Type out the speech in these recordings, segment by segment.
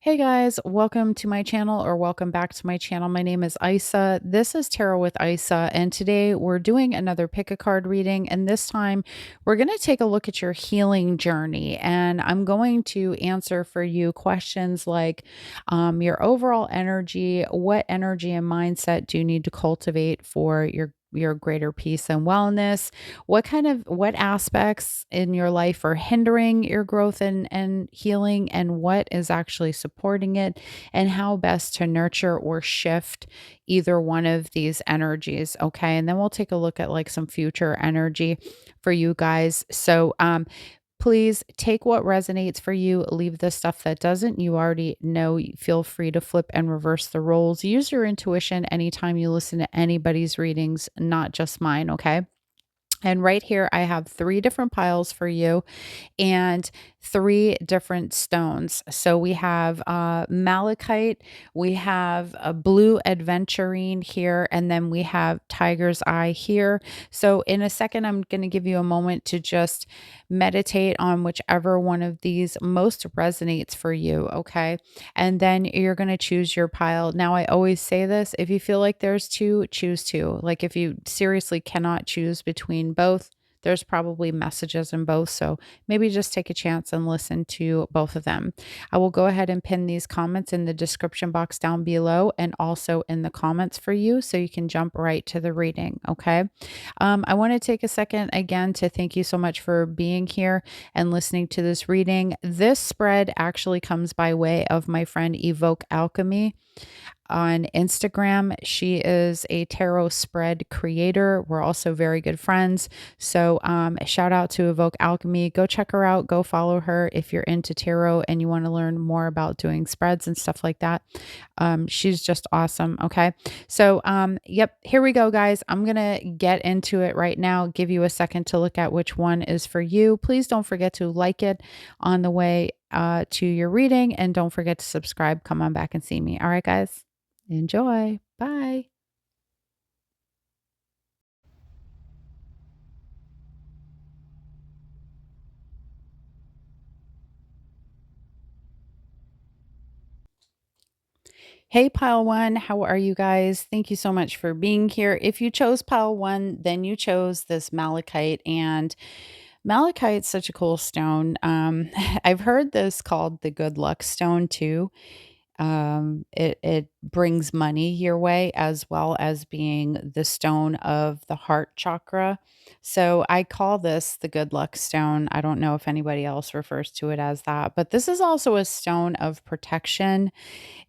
Hey guys, welcome to my channel or welcome back to my channel. My name is Isa. This is Tarot with Isa, and today we're doing another pick a card reading. And this time we're going to take a look at your healing journey. And I'm going to answer for you questions like your overall energy, what energy and mindset do you need to cultivate for your greater peace and wellness, what aspects in your life are hindering your growth and healing, and what is actually supporting it, and how best to nurture or shift either one of these energies. Okay, and then we'll take a look at like some future energy for you guys. Please take what resonates for you, leave the stuff that doesn't. You already know, feel free to flip and reverse the roles. Use your intuition anytime you listen to anybody's readings, not just mine, okay? And right here, I have three different piles for you and three different stones. So we have malachite, we have a blue aventurine here, and then we have tiger's eye here. So in a second, I'm going to give you a moment to just meditate on whichever one of these most resonates for you. Okay. And then you're going to choose your pile. Now, I always say this, if you feel like there's two, choose two. Like if you seriously cannot choose between both, there's probably messages in both. So maybe just take a chance and listen to both of them. I will go ahead and pin these comments in the description box down below and also in the comments for you so you can jump right to the reading. Okay. I want to take a second again to thank you so much for being here and listening to this reading. This spread actually comes by way of my friend Evoke Alchemy on Instagram. She is a tarot spread creator. We're also very good friends. So shout out to Evoke Alchemy. Go check her out. Go follow her if you're into tarot and you want to learn more about doing spreads and stuff like that. She's just awesome. Okay. So yep, here we go, guys. I'm going to get into it right now. Give you a second to look at which one is for you. Please don't forget to like it on the way to your reading, and don't forget to subscribe. Come on back and see me. All right, guys. Enjoy. Bye. Hey, Pile One, how are you guys? Thank you so much for being here. If you chose Pile One, then you chose this malachite, and malachite's such a cool stone. I've heard this called the good luck stone too. It brings money your way as well as being the stone of the heart chakra. So I call this the good luck stone. I don't know if anybody else refers to it as that, but this is also a stone of protection.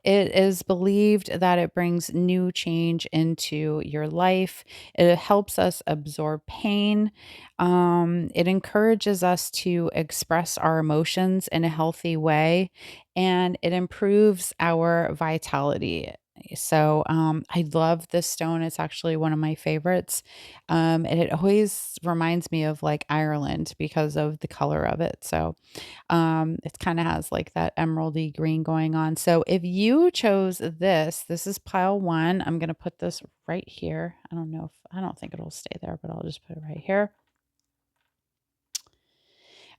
It is believed that it brings new change into your life. It helps us absorb pain. It encourages us to express our emotions in a healthy way, and it improves our vitality. I love this stone. It's actually one of my favorites. And it always reminds me of like Ireland because of the color of it. It kind of has like that emeraldy green going on. So if you chose this is pile one. I'm going to put this right here. I don't think it'll stay there, but I'll just put it right here.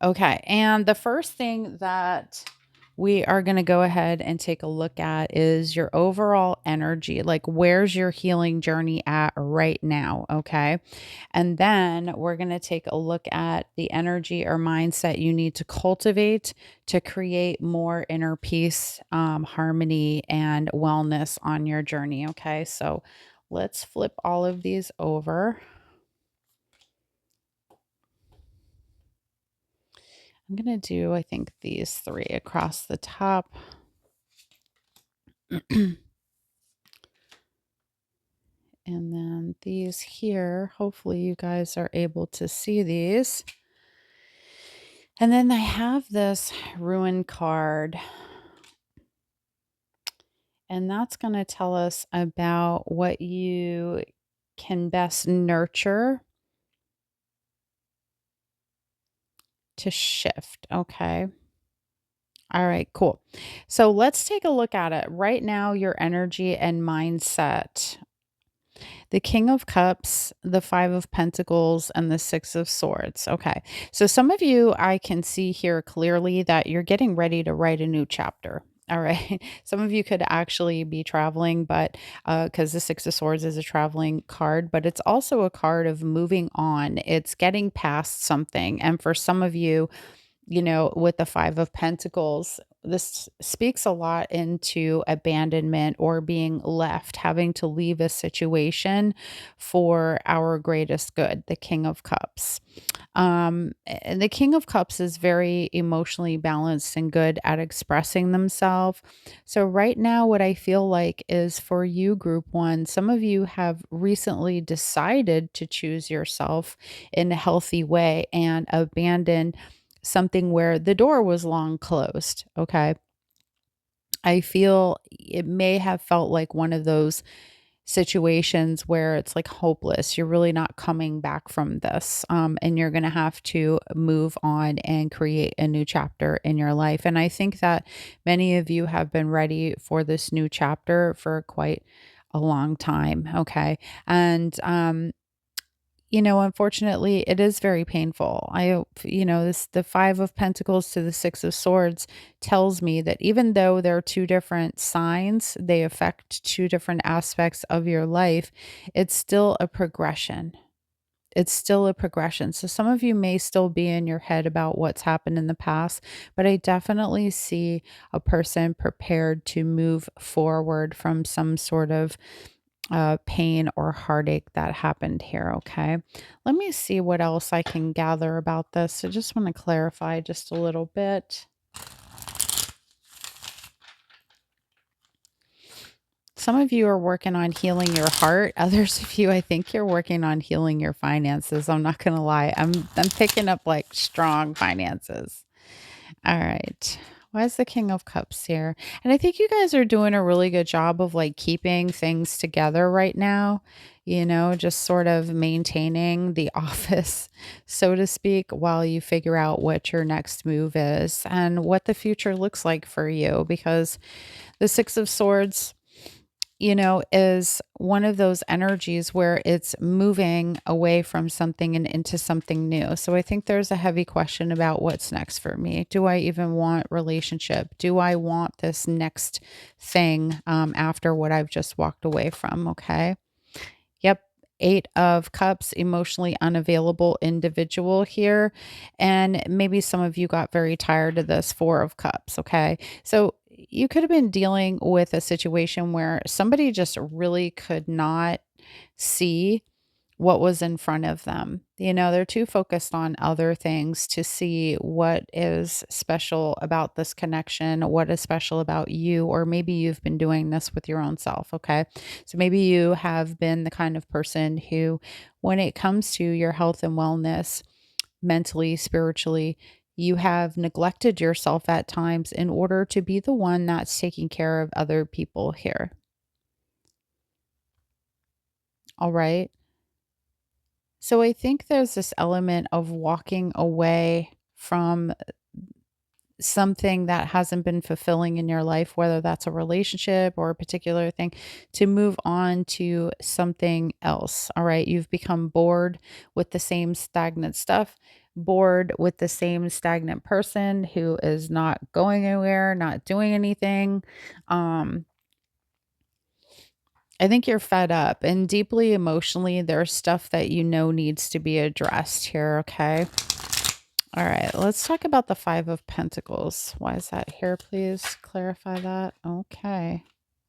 Okay. And the first thing that we are going to go ahead and take a look at is your overall energy. Like, where's your healing journey at right now? Okay. And then we're going to take a look at the energy or mindset you need to cultivate to create more inner peace, harmony, and wellness on your journey. Okay. So let's flip all of these over. I'm going to do, I think, these three across the top. And then these here, hopefully you guys are able to see these. And then I have this ruin card. And that's going to tell us about what you can best nurture to shift. Okay. All right, cool. So let's take a look at it. Right now, your energy and mindset. The King of Cups, the Five of Pentacles, and the Six of Swords. Okay. So some of you, I can see here clearly that you're getting ready to write a new chapter. All right. Some of you could actually be traveling, but because the Six of Swords is a traveling card, but it's also a card of moving on. It's getting past something. And for some of you, with the Five of Pentacles, this speaks a lot into abandonment or being left, having to leave a situation for our greatest good, the King of Cups. And the King of Cups is very emotionally balanced and good at expressing themselves. So, right now, what I feel like is for you, Group One, some of you have recently decided to choose yourself in a healthy way and abandon something where the door was long closed. Okay. I feel it may have felt like one of those situations where it's like hopeless. You're really not coming back from this. And you're going to have to move on and create a new chapter in your life. And I think that many of you have been ready for this new chapter for quite a long time. Okay. And unfortunately, it is very painful. This the Five of Pentacles to the Six of Swords tells me that even though they're two different signs, they affect two different aspects of your life, it's still a progression. It's still a progression. So some of you may still be in your head about what's happened in the past, but I definitely see a person prepared to move forward from some sort of pain or heartache that happened here. Okay. Let me see what else I can gather about this. I just want to clarify just a little bit. Some of you are working on healing your heart. Others of you, I think you're working on healing your finances. I'm not going to lie. I'm picking up like strong finances. All right. Why is the King of Cups here? And I think you guys are doing a really good job of like keeping things together right now, just sort of maintaining the office, so to speak, while you figure out what your next move is and what the future looks like for you. Because the Six of Swords, is one of those energies where it's moving away from something and into something new. So I think there's a heavy question about what's next for me. Do I even want relationship? Do I want this next thing after what I've just walked away from? Okay. Yep. Eight of Cups, emotionally unavailable individual here. And maybe some of you got very tired of this Four of Cups. Okay. So you could have been dealing with a situation where somebody just really could not see what was in front of them. They're too focused on other things to see what is special about this connection, what is special about you, or maybe you've been doing this with your own self. Okay. So maybe you have been the kind of person who, when it comes to your health and wellness, mentally, spiritually, you have neglected yourself at times in order to be the one that's taking care of other people here. All right. So I think there's this element of walking away from something that hasn't been fulfilling in your life, whether that's a relationship or a particular thing, to move on to something else. All right. You've become bored with the same stagnant stuff, bored with the same stagnant person who is not going anywhere, not doing anything. Um, I think you're fed up and deeply emotionally, there's stuff that needs to be addressed here. Okay. All right, let's talk about the Five of Pentacles. Why is that here? Please clarify that. Okay.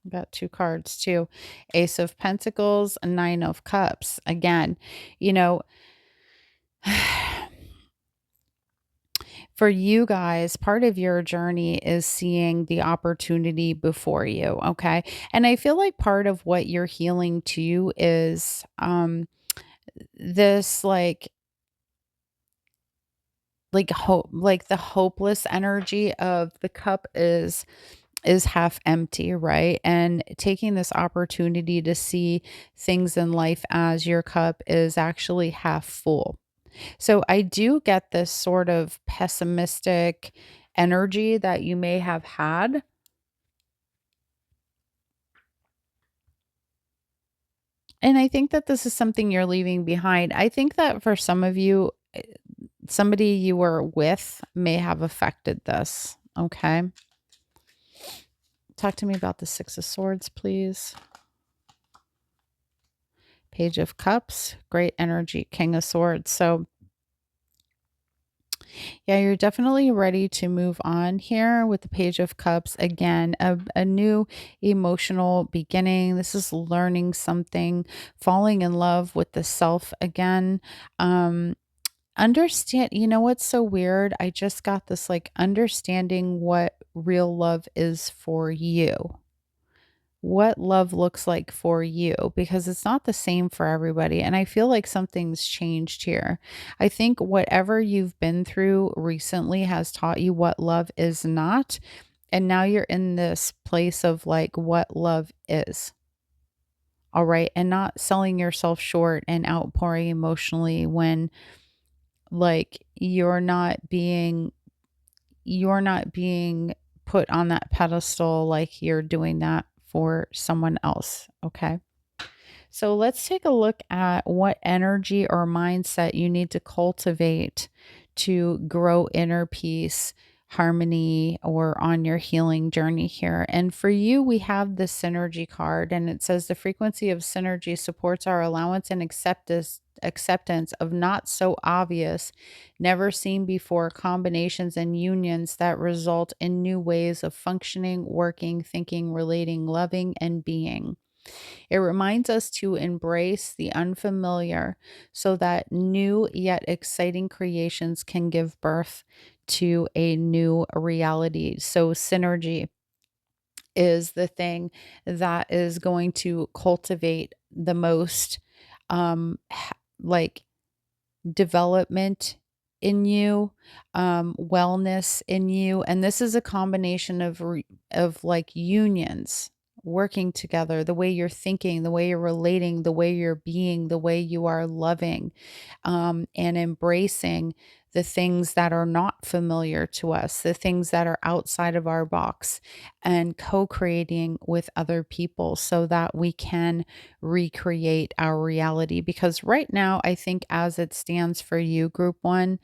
Got two cards too. Ace of Pentacles, Nine of Cups. Again, you know, for you guys, part of your journey is seeing the opportunity before you. Okay. And I feel like part of what you're healing to is this like hope, like the hopeless energy of the cup is half empty, right? And taking this opportunity to see things in life as your cup is actually half full. So I do get this sort of pessimistic energy that you may have had. And I think that this is something you're leaving behind. I think that for some of you, somebody you were with may have affected this. Okay. Talk to me about the Six of Swords, please. Page of Cups, great energy, King of Swords. So yeah, you're definitely ready to move on here with the Page of Cups. Again, a new emotional beginning. This is learning something, falling in love with the self again. Understand, you know what's so weird? I just got this like understanding what real love is for you, what love looks like for you, because it's not the same for everybody. And I feel like something's changed here. I think whatever you've been through recently has taught you what love is not. And now you're in this place of like what love is. All right. And not selling yourself short and outpouring emotionally when like you're not being put on that pedestal like you're doing that for someone else. Okay. So let's take a look at what energy or mindset you need to cultivate to grow inner peace, harmony, or on your healing journey here. And for you, we have the synergy card, and it says the frequency of synergy supports our allowance and acceptance of not so obvious, never seen before combinations and unions that result in new ways of functioning, working, thinking, relating, loving, and being. It reminds us to embrace the unfamiliar so that new yet exciting creations can give birth to a new reality. So, synergy is the thing that is going to cultivate the most like development in you, wellness in you, and this is a combination of of like unions working together, the way you're thinking, the way you're relating, the way you're being, the way you are loving, and embracing the things that are not familiar to us, the things that are outside of our box, and co-creating with other people so that we can recreate our reality. Because right now, I think as it stands for you, group one,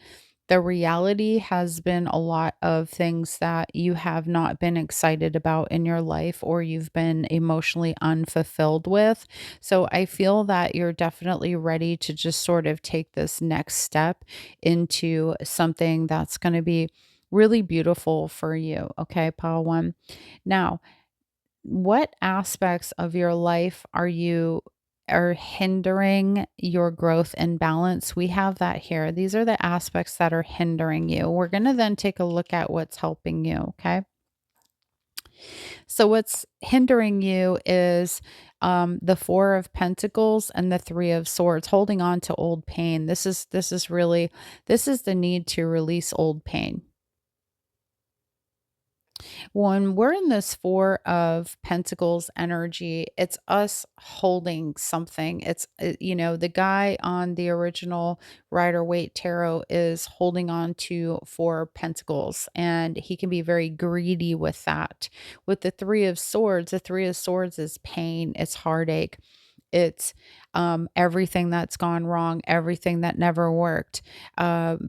the reality has been a lot of things that you have not been excited about in your life or you've been emotionally unfulfilled with. So I feel that you're definitely ready to just sort of take this next step into something that's going to be really beautiful for you. Okay, pile one. Now, what aspects of your life are hindering your growth and balance? We have that here. These are the aspects that are hindering you. We're going to then take a look at what's helping you, okay? So what's hindering you is the Four of Pentacles and the Three of Swords, holding on to old pain. This is the need to release old pain. When we're in this Four of Pentacles energy, it's us holding something. The guy on the original Rider Waite Tarot is holding on to Four Pentacles, and he can be very greedy with that. With the Three of Swords is pain, it's heartache. It's everything that's gone wrong, everything that never worked,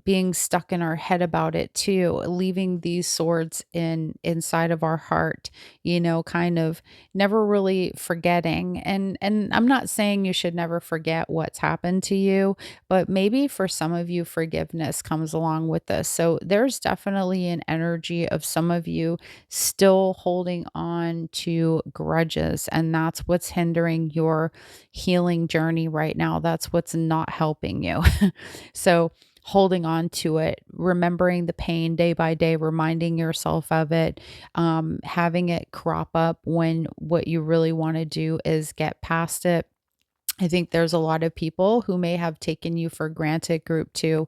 being stuck in our head about it too, leaving these swords inside of our heart, kind of never really forgetting. And I'm not saying you should never forget what's happened to you, but maybe for some of you, forgiveness comes along with this. So there's definitely an energy of some of you still holding on to grudges, and that's what's hindering your healing journey right now. That's what's not helping you. So, holding on to it, remembering the pain day by day, reminding yourself of it, having it crop up when what you really want to do is get past it. I think there's a lot of people who may have taken you for granted, group two,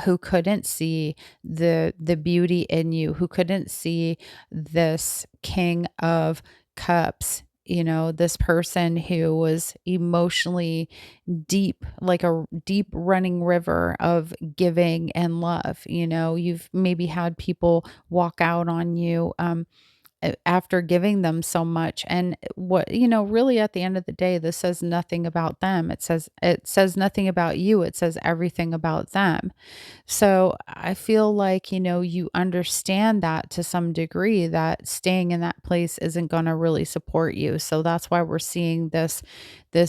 who couldn't see the beauty in you, who couldn't see this King of Cups. This person who was emotionally deep, like a deep running river of giving and love. You've maybe had people walk out on you. after giving them so much. And what, really at the end of the day, this says nothing about them. It says nothing about you. It says everything about them. So I feel like, you understand that to some degree, that staying in that place isn't going to really support you. So that's why we're seeing this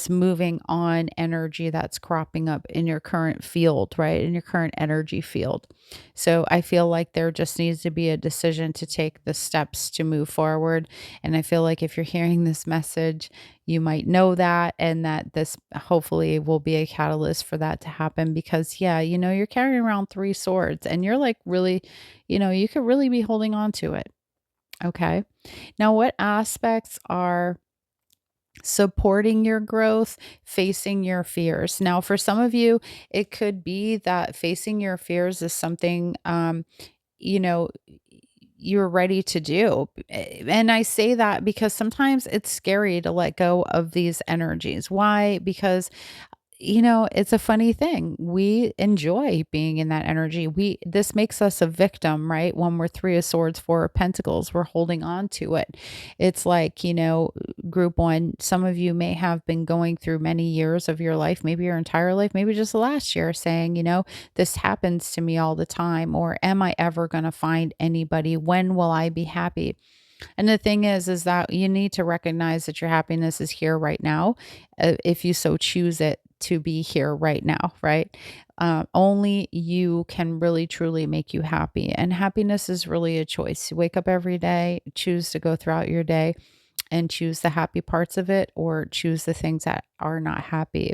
moving on energy that's cropping up in your current field, right? In your current energy field. So I feel like there just needs to be a decision to take the steps to move forward. And I feel like if you're hearing this message, you might know that, and that this hopefully will be a catalyst for that to happen. Because yeah, you're carrying around three swords, and you're like really, you could really be holding on to it. Okay. Now, what aspects are supporting your growth, facing your fears? Now, for some of you, it could be that facing your fears is something, you know, you're ready to do. And I say that because sometimes it's scary to let go of these energies. Why? Because it's a funny thing. We enjoy being in that energy. This makes us a victim, right? When we're three of swords, four of pentacles, we're holding on to it. It's like, group one, some of you may have been going through many years of your life, maybe your entire life, maybe just the last year, saying, this happens to me all the time, or am I ever going to find anybody? When will I be happy? And the thing is that you need to recognize that your happiness is here right now, if you so choose it to be here right now, right? Only you can really truly make you happy. And happiness is really a choice. You wake up every day, choose to go throughout your day and choose the happy parts of it, or choose the things that are not happy.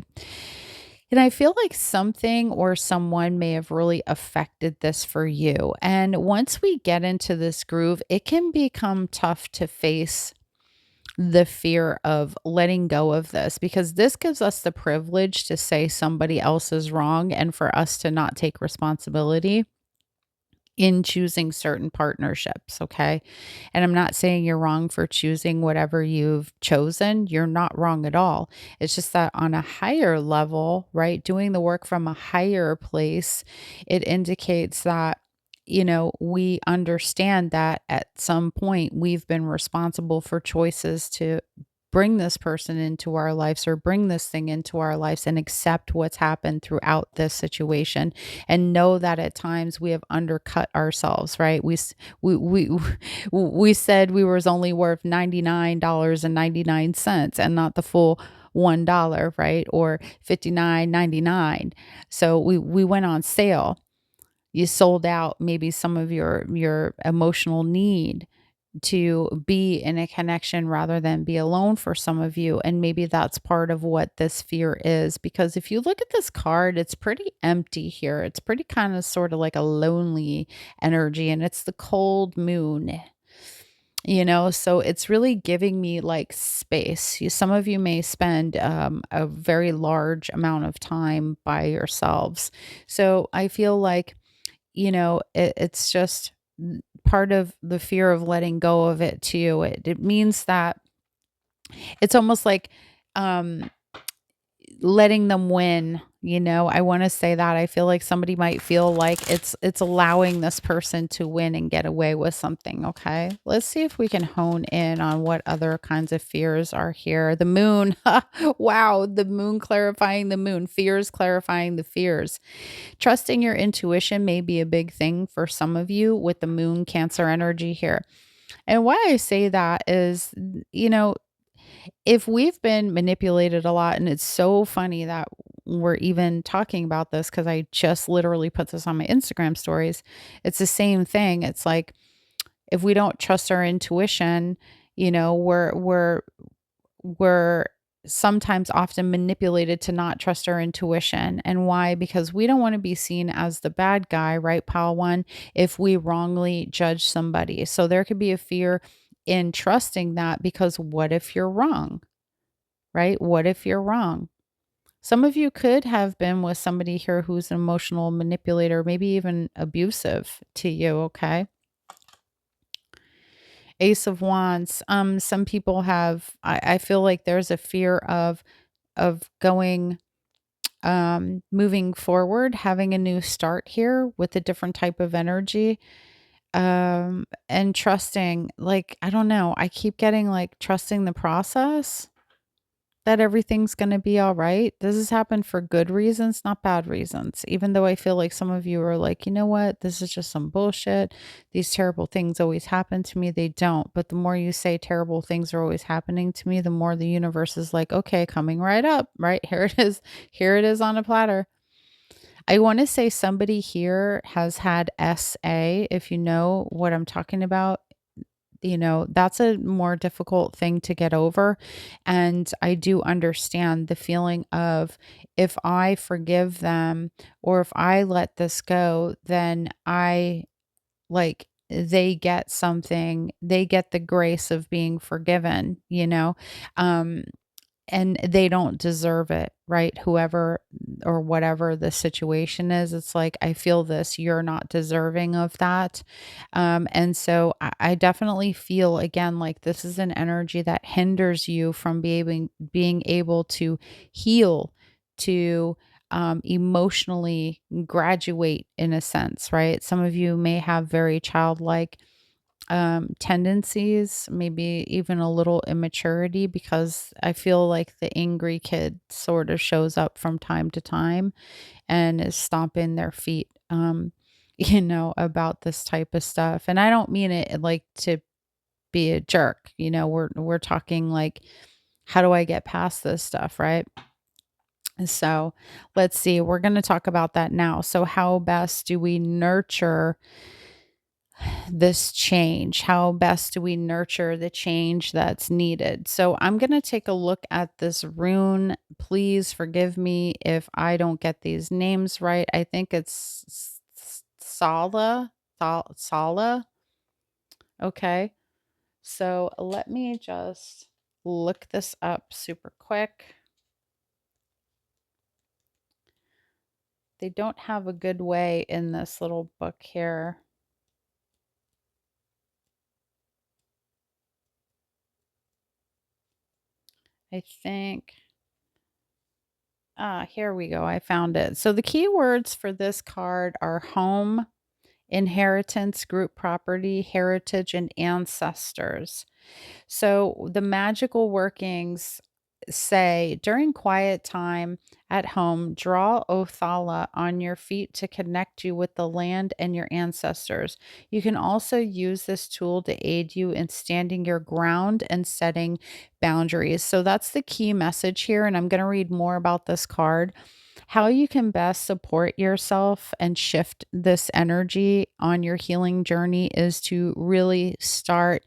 And I feel like something or someone may have really affected this for you. And once we get into this groove, it can become tough to face the fear of letting go of this, because this gives us the privilege to say somebody else is wrong and for us to not take responsibility in choosing certain partnerships, okay? And I'm not saying you're wrong for choosing whatever you've chosen. You're not wrong at all. It's just that on a higher level, right? Doing the work from a higher place, it indicates that we understand that at some point we've been responsible for choices to bring this person into our lives, or bring this thing into our lives, and accept what's happened throughout this situation, and know that at times we have undercut ourselves, right? We said we was only worth $99.99 and not the full $1, right? Or 59.99. So we went on sale. You sold out maybe some of your emotional need to be in a connection rather than be alone for some of you. And maybe that's part of what this fear is. Because if you look at this card, it's pretty empty here. It's pretty kind of sort of like a lonely energy, and it's the cold moon. So it's really giving me like space. Some of you may spend a very large amount of time by yourselves. So I feel like it's just part of the fear of letting go of it too. It means that it's almost like um letting them win. I want to say that I feel like somebody might feel like it's allowing this person to win and get away with something. Okay, let's see if we can hone in on what other kinds of fears are here. The moon. Wow, the moon clarifying the moon. Fears clarifying the fears. Trusting your intuition may be a big thing for some of you with the moon Cancer energy here. And why I say that is, if we've been manipulated a lot, and it's so funny that we're even talking about this because I just literally put this on my Instagram stories. It's the same thing. It's like, if we don't trust our intuition, we're sometimes often manipulated to not trust our intuition. And why? Because we don't want to be seen as the bad guy, right, pile one, if we wrongly judge somebody. So there could be a fear in trusting that, because what if you're wrong, right? What if you're wrong? Some of you could have been with somebody here who's an emotional manipulator, maybe even abusive to you, okay? Ace of Wands. Some people have, I feel like there's a fear of going, moving forward, having a new start here with a different type of energy. And trusting, like, I don't know, I keep getting like trusting the process, that everything's going to be all right. This has happened for good reasons, not bad reasons. Even though I feel like some of you are like, you know what, this is just some bullshit. These terrible things always happen to me. They don't. But the more you say terrible things are always happening to me, the more the universe is like, okay, coming right up, right? Here it is. Here it is on a platter. I want to say somebody here has had SA, if you know what I'm talking about. You know, that's a more difficult thing to get over. And I do understand the feeling of, if I forgive them or if I let this go, then they get something, they get the grace of being forgiven, you know? Um, and they don't deserve it, right? Whoever or whatever the situation is, it's like, I feel this, you're not deserving of that. And so I definitely feel, again, like this is an energy that hinders you from being able to heal, to emotionally graduate in a sense, right? Some of you may have very childlike tendencies, maybe even a little immaturity, because I feel like the angry kid sort of shows up from time to time and is stomping their feet, about this type of stuff. And I don't mean it like to be a jerk, we're talking like, how do I get past this stuff, right? So let's see, we're going to talk about that now. So, how best do we nurture this change? How best do we nurture the change that's needed? So I'm going to take a look at this rune. Please forgive me if I don't get these names right. I think it's Sala. Sala. Okay. So let me just look this up super quick. They don't have a good way in this little book here. I think. Ah, here we go. I found it. So the keywords for this card are home, inheritance, group property, heritage, and ancestors. So the magical workings say, during quiet time at home, draw Othala on your feet to connect you with the land and your ancestors. You can also use this tool to aid you in standing your ground and setting boundaries. So that's the key message here. And I'm going to read more about this card. How you can best support yourself and shift this energy on your healing journey is to really start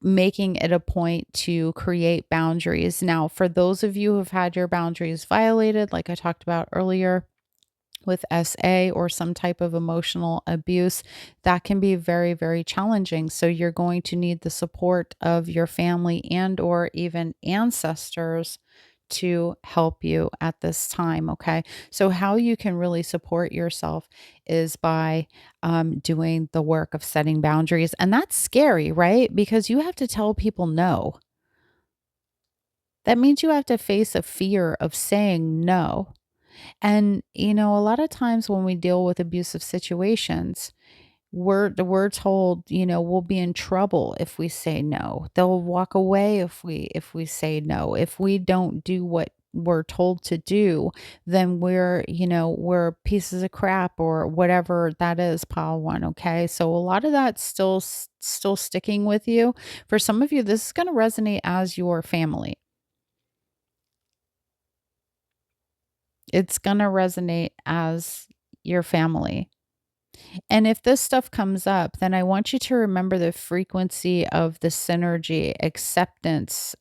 making it a point to create boundaries. Now, for those of you who've had your boundaries violated, like I talked about earlier, with SA or some type of emotional abuse, that can be very, very challenging. So you're going to need the support of your family and or even ancestors to help you at this time. Okay. So how you can really support yourself is by doing the work of setting boundaries. And that's scary, right? Because you have to tell people no. That means you have to face a fear of saying no. And, a lot of times when we deal with abusive situations, we're told, we'll be in trouble if we say no. They'll walk away if we say no. If we don't do what we're told to do, then we're pieces of crap or whatever that is, pile one. Okay. So a lot of that's still sticking with you. For some of you, this is going to resonate as your family. It's going to resonate as your family. And if this stuff comes up, then I want you to remember the frequency of the synergy, acceptance,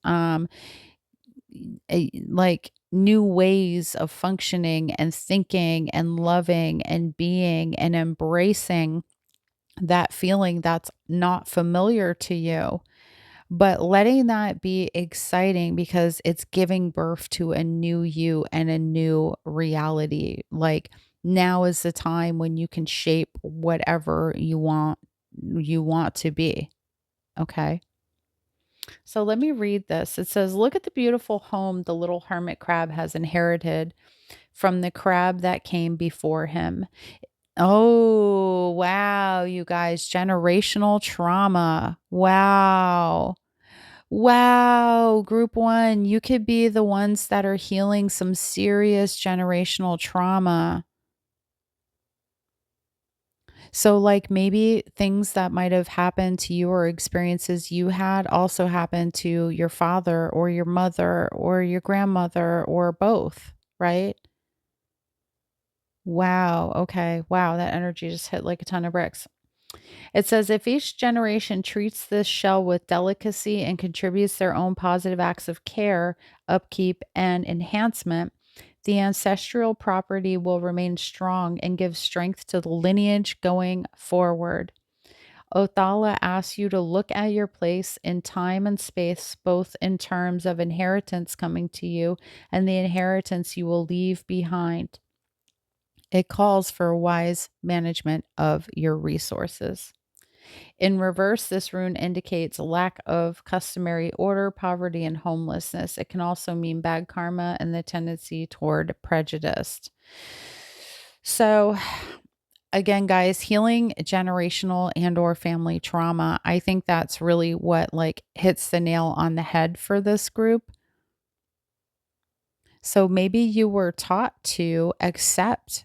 like new ways of functioning and thinking and loving and being and embracing that feeling that's not familiar to you, but letting that be exciting because it's giving birth to a new you and a new reality. Like, now is the time when you can shape whatever you want to be. Okay. So let me read this. It says, look at the beautiful home the little hermit crab has inherited from the crab that came before him. Oh, wow, you guys, generational trauma. Wow. Wow, group 1, you could be the ones that are healing some serious generational trauma. So, like, maybe things that might have happened to you or experiences you had also happened to your father or your mother or your grandmother or both, right? Wow, okay. Wow, that energy just hit like a ton of bricks. It says if each generation treats this shell with delicacy and contributes their own positive acts of care, upkeep, and enhancement, the ancestral property will remain strong and give strength to the lineage going forward. Othala asks you to look at your place in time and space, both in terms of inheritance coming to you and the inheritance you will leave behind. It calls for wise management of your resources. In reverse, this rune indicates a lack of customary order, poverty, and homelessness. It can also mean bad karma and the tendency toward prejudice. So, again, guys, healing generational and or family trauma, I think that's really what like hits the nail on the head for this group. So maybe you were taught to accept,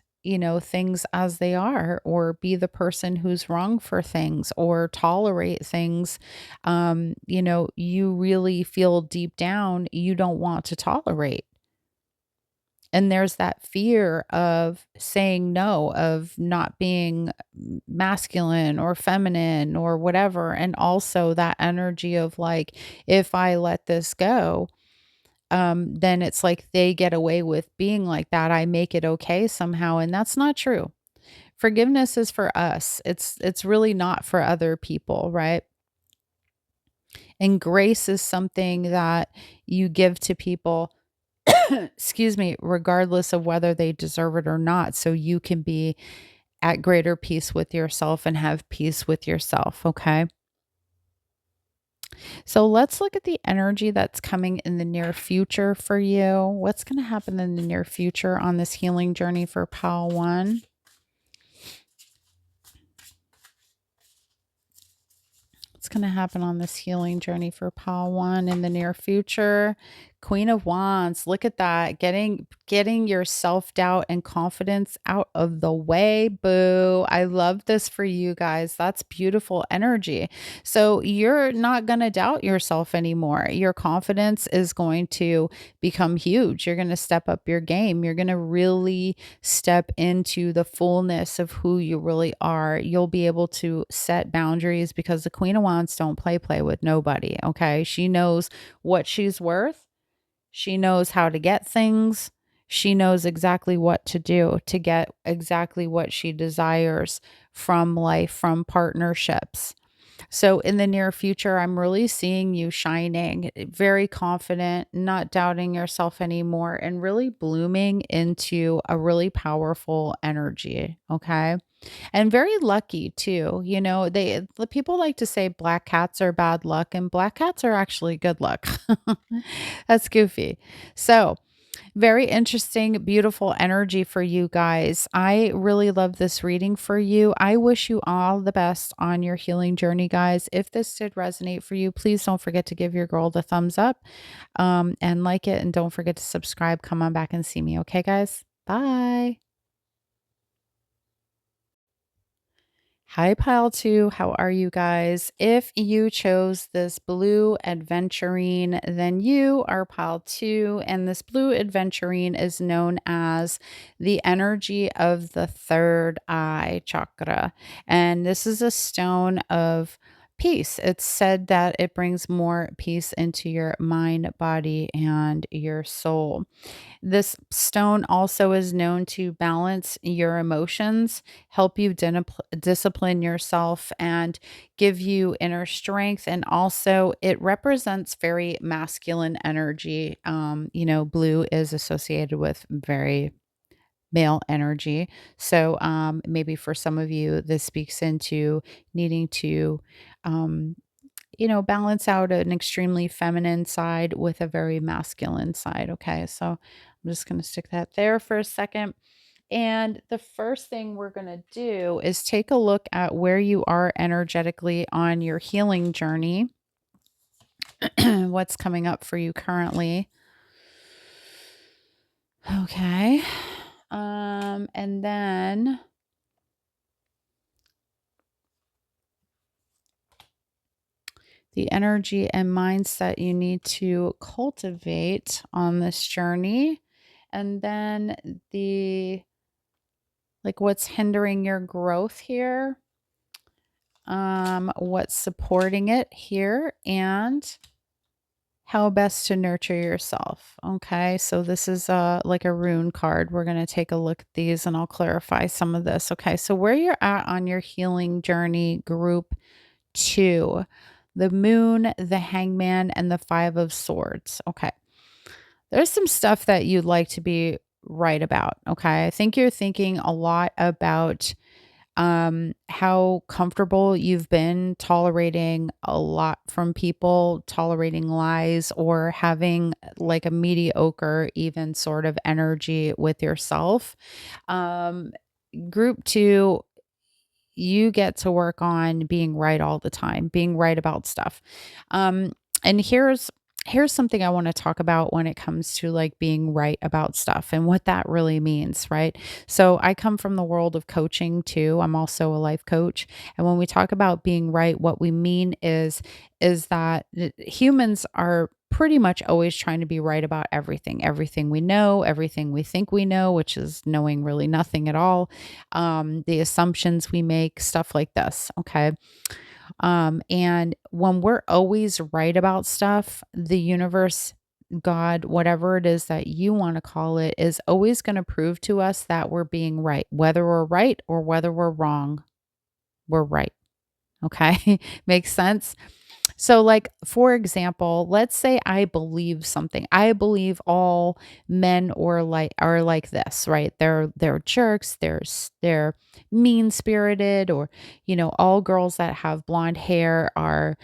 things as they are, or be the person who's wrong for things, or tolerate things, you really feel deep down you don't want to tolerate. And there's that fear of saying no, of not being masculine or feminine or whatever. And also that energy of like, if I let this go, then it's like they get away with being like that. I make it okay somehow, and that's not true. Forgiveness is for us. It's really not for other people, right? And grace is something that you give to people, excuse me, regardless of whether they deserve it or not, so you can be at greater peace with yourself and have peace with yourself, okay? So let's look at the energy that's coming in the near future for you. What's going to happen in the near future on this healing journey for pile 1? What's going to happen on this healing journey for pile 1 in the near future? Queen of Wands. Look at that. Getting your self-doubt and confidence out of the way. Boo. I love this for you guys. That's beautiful energy. So you're not going to doubt yourself anymore. Your confidence is going to become huge. You're going to step up your game. You're going to really step into the fullness of who you really are. You'll be able to set boundaries because the Queen of Wands don't play with nobody, okay? She knows what she's worth. She knows how to get things. She knows exactly what to do to get exactly what she desires from life, from partnerships. So in the near future, I'm really seeing you shining, very confident, not doubting yourself anymore, and really blooming into a really powerful energy. Okay. And very lucky too. The people like to say black cats are bad luck, and black cats are actually good luck. That's goofy. So very interesting, beautiful energy for you guys. I really love this reading for you. I wish you all the best on your healing journey, guys. If this did resonate for you, please don't forget to give your girl the thumbs up, and like it. And don't forget to subscribe. Come on back and see me. Okay, guys? Bye. Hi, Pile 2. How are you guys? If you chose this blue adventurine, then you are Pile 2. And this blue adventurine is known as the energy of the third eye chakra. And this is a stone of peace. It's said that it brings more peace into your mind, body, and your soul. This stone also is known to balance your emotions, help you discipline yourself, and give you inner strength. And also, it represents very masculine energy. Blue is associated with very male energy. So maybe for some of you, this speaks into needing to um, balance out an extremely feminine side with a very masculine side. Okay. So I'm just going to stick that there for a second. And the first thing we're going to do is take a look at where you are energetically on your healing journey, what's coming up for you currently. Okay. And then the energy and mindset you need to cultivate on this journey. And then what's hindering your growth here, what's supporting it here, and how best to nurture yourself. Okay, so this is like a rune card. We're going to take a look at these and I'll clarify some of this. Okay, so where you're at on your healing journey, group 2, the moon, the hangman, and the 5 of swords. Okay, there's some stuff that you'd like to be right about. Okay, I think you're thinking a lot about how comfortable you've been tolerating a lot from people, tolerating lies, or having like a mediocre, even sort of energy with yourself. Um, Group 2, you get to work on being right all the time, being right about stuff. Um, and here's something I want to talk about when it comes to like being right about stuff and what that really means, right? So I come from the world of coaching too. I'm also a life coach. And when we talk about being right, what we mean is that humans are pretty much always trying to be right about everything, everything we know, everything we think we know, which is knowing really nothing at all, the assumptions we make, stuff like this. Okay. And when we're always right about stuff, the universe, God, whatever it is that you want to call it, is always going to prove to us that we're being right, whether we're right or whether we're wrong, we're right. Okay. Makes sense. So, like, for example, let's say I believe something. I believe all men or like are like this, right? They're jerks, they're mean-spirited, or all girls that have blonde hair are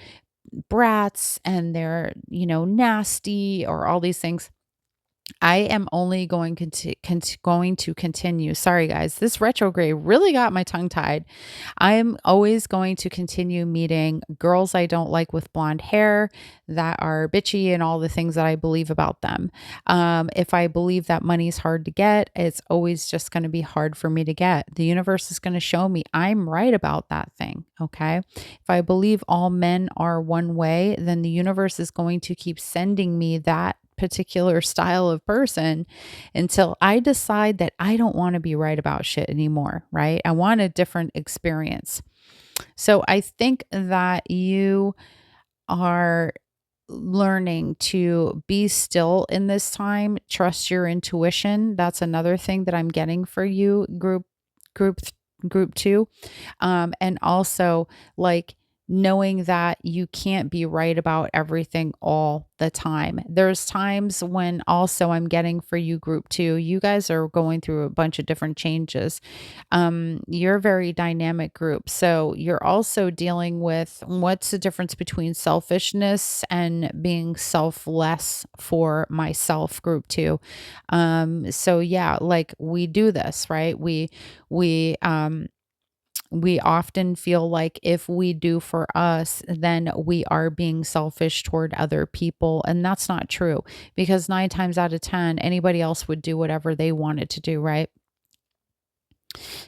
brats and they're, nasty, or all these things. I am only going to continue. Sorry, guys. This retrograde really got my tongue tied. I'm always going to continue meeting girls I don't like with blonde hair that are bitchy and all the things that I believe about them. If I believe that money's hard to get, it's always just going to be hard for me to get. The universe is going to show me I'm right about that thing. Okay. If I believe all men are one way, then the universe is going to keep sending me that particular style of person until I decide that I don't want to be right about shit anymore, right? I want a different experience. So I think that you are learning to be still in this time, trust your intuition. That's another thing that I'm getting for you, group group 2. And also, like, knowing that you can't be right about everything all the time. There's times when also I'm getting for you, group 2, you guys are going through a bunch of different changes. You're a very dynamic group. So you're also dealing with what's the difference between selfishness and being selfless for myself, group 2. So yeah, like, we do this, right? We we often feel like if we do for us, then we are being selfish toward other people. And that's not true, because 9 times out of 10, anybody else would do whatever they wanted to do, right?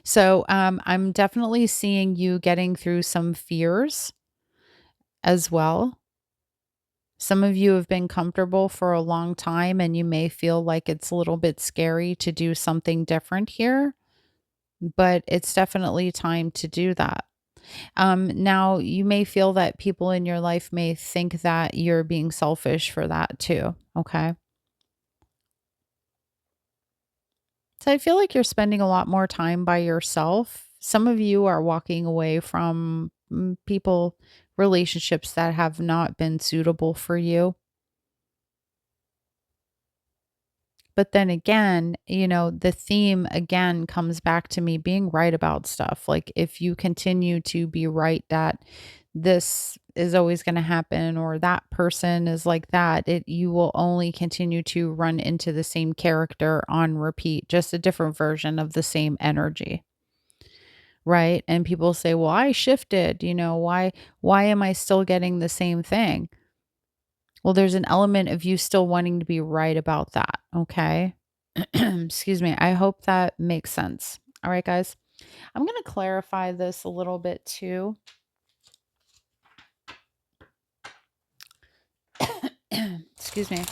So I'm definitely seeing you getting through some fears as well. Some of you have been comfortable for a long time and you may feel like it's a little bit scary to do something different here, but it's definitely time to do that. Now, you may feel that people in your life may think that you're being selfish for that too. Okay. So I feel like you're spending a lot more time by yourself. Some of you are walking away from people, relationships that have not been suitable for you. But then again, the theme again comes back to me being right about stuff. Like, if you continue to be right that this is always going to happen, or that person is like that. You will only continue to run into the same character on repeat, just a different version of the same energy, right? And people say, "Well, I shifted, why am I still getting the same thing?" Well, there's an element of you still wanting to be right about that, okay? Excuse me. I hope that makes sense. All right, guys. I'm going to clarify this a little bit too. Excuse me.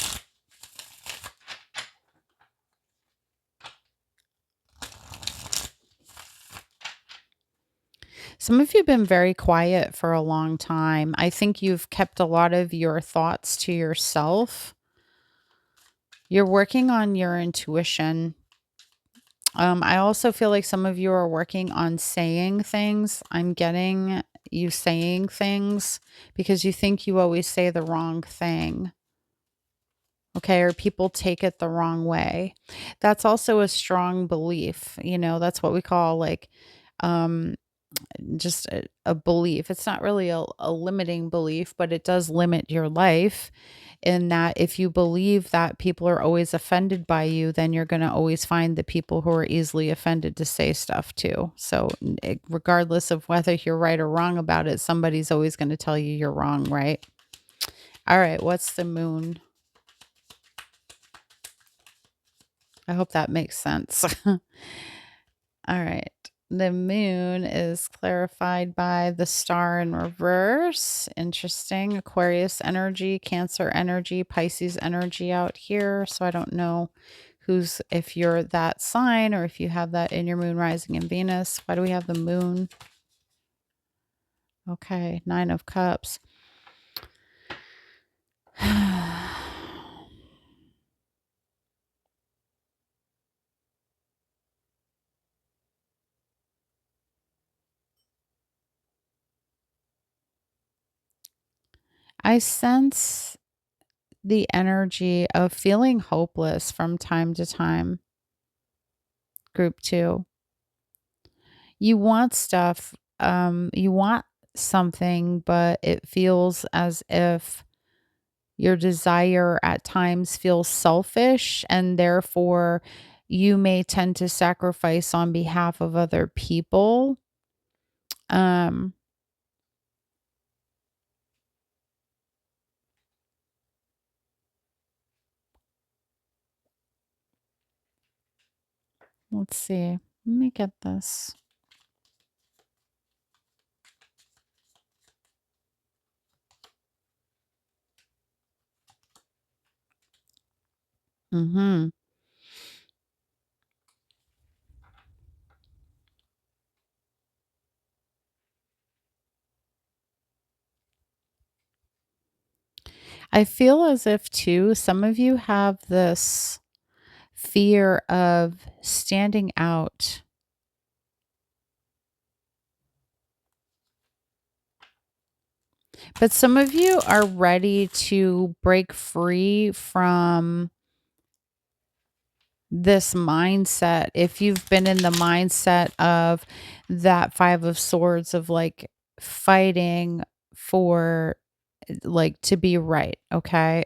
Some of you have been very quiet for a long time. I think you've kept a lot of your thoughts to yourself. You're working on your intuition. I also feel like some of you are working on saying things. I'm getting you saying things because you think you always say the wrong thing. Okay, or people take it the wrong way. That's also a strong belief. That's what we call like um just a belief. It's not really a limiting belief, but it does limit your life in that if you believe that people are always offended by you, then you're going to always find the people who are easily offended to say stuff too. So regardless of whether you're right or wrong about it, somebody's always going to tell you you're wrong, right? All right, what's the moon? I hope that makes sense. All right. The moon is clarified by the star in reverse. Interesting. Aquarius energy, Cancer energy, Pisces energy out here. So I don't know if you're that sign or if you have that in your moon, rising, in Venus. Why do we have the moon? Okay. 9 of Cups. I sense the energy of feeling hopeless from time to time. Group 2. You want stuff, you want something, but it feels as if your desire at times feels selfish, and therefore you may tend to sacrifice on behalf of other people. Um, let's see. Let me get this. Mhm. I feel as if too some of you have this fear of standing out. But some of you are ready to break free from this mindset. If you've been in the mindset of that 5 of swords of like fighting for like to be right, okay?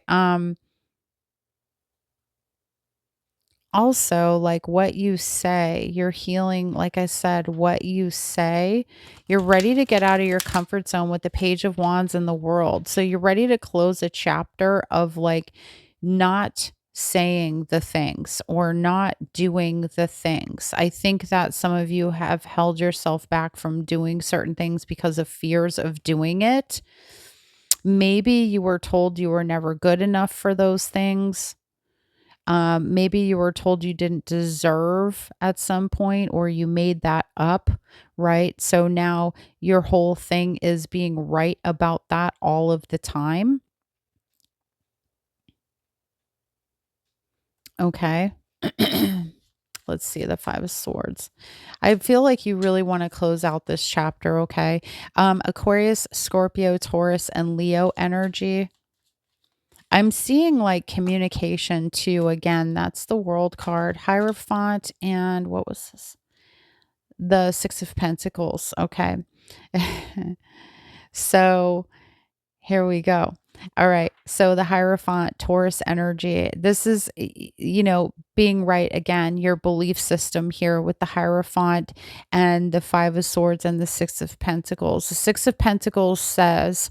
Also, like what you say, you're healing, like I said, what you say, you're ready to get out of your comfort zone with the Page of Wands in the world. So you're ready to close a chapter of like not saying the things or not doing the things. I think that some of you have held yourself back from doing certain things because of fears of doing it. Maybe you were told you were never good enough for those things. Maybe you were told you didn't deserve at some point, or you made that up, right? So now your whole thing is being right about that all of the time. Okay. Let's see the 5 of swords. I feel like you really want to close out this chapter, okay? Aquarius, Scorpio, Taurus, and Leo energy. I'm seeing like communication too. Again, that's the World card, Hierophant, and what was this? The 6 of Pentacles. Okay. So Here we go. All right. So the Hierophant, Taurus energy. This is, being right again, your belief system here with the Hierophant and the Five of Swords and the Six of Pentacles. The Six of Pentacles says,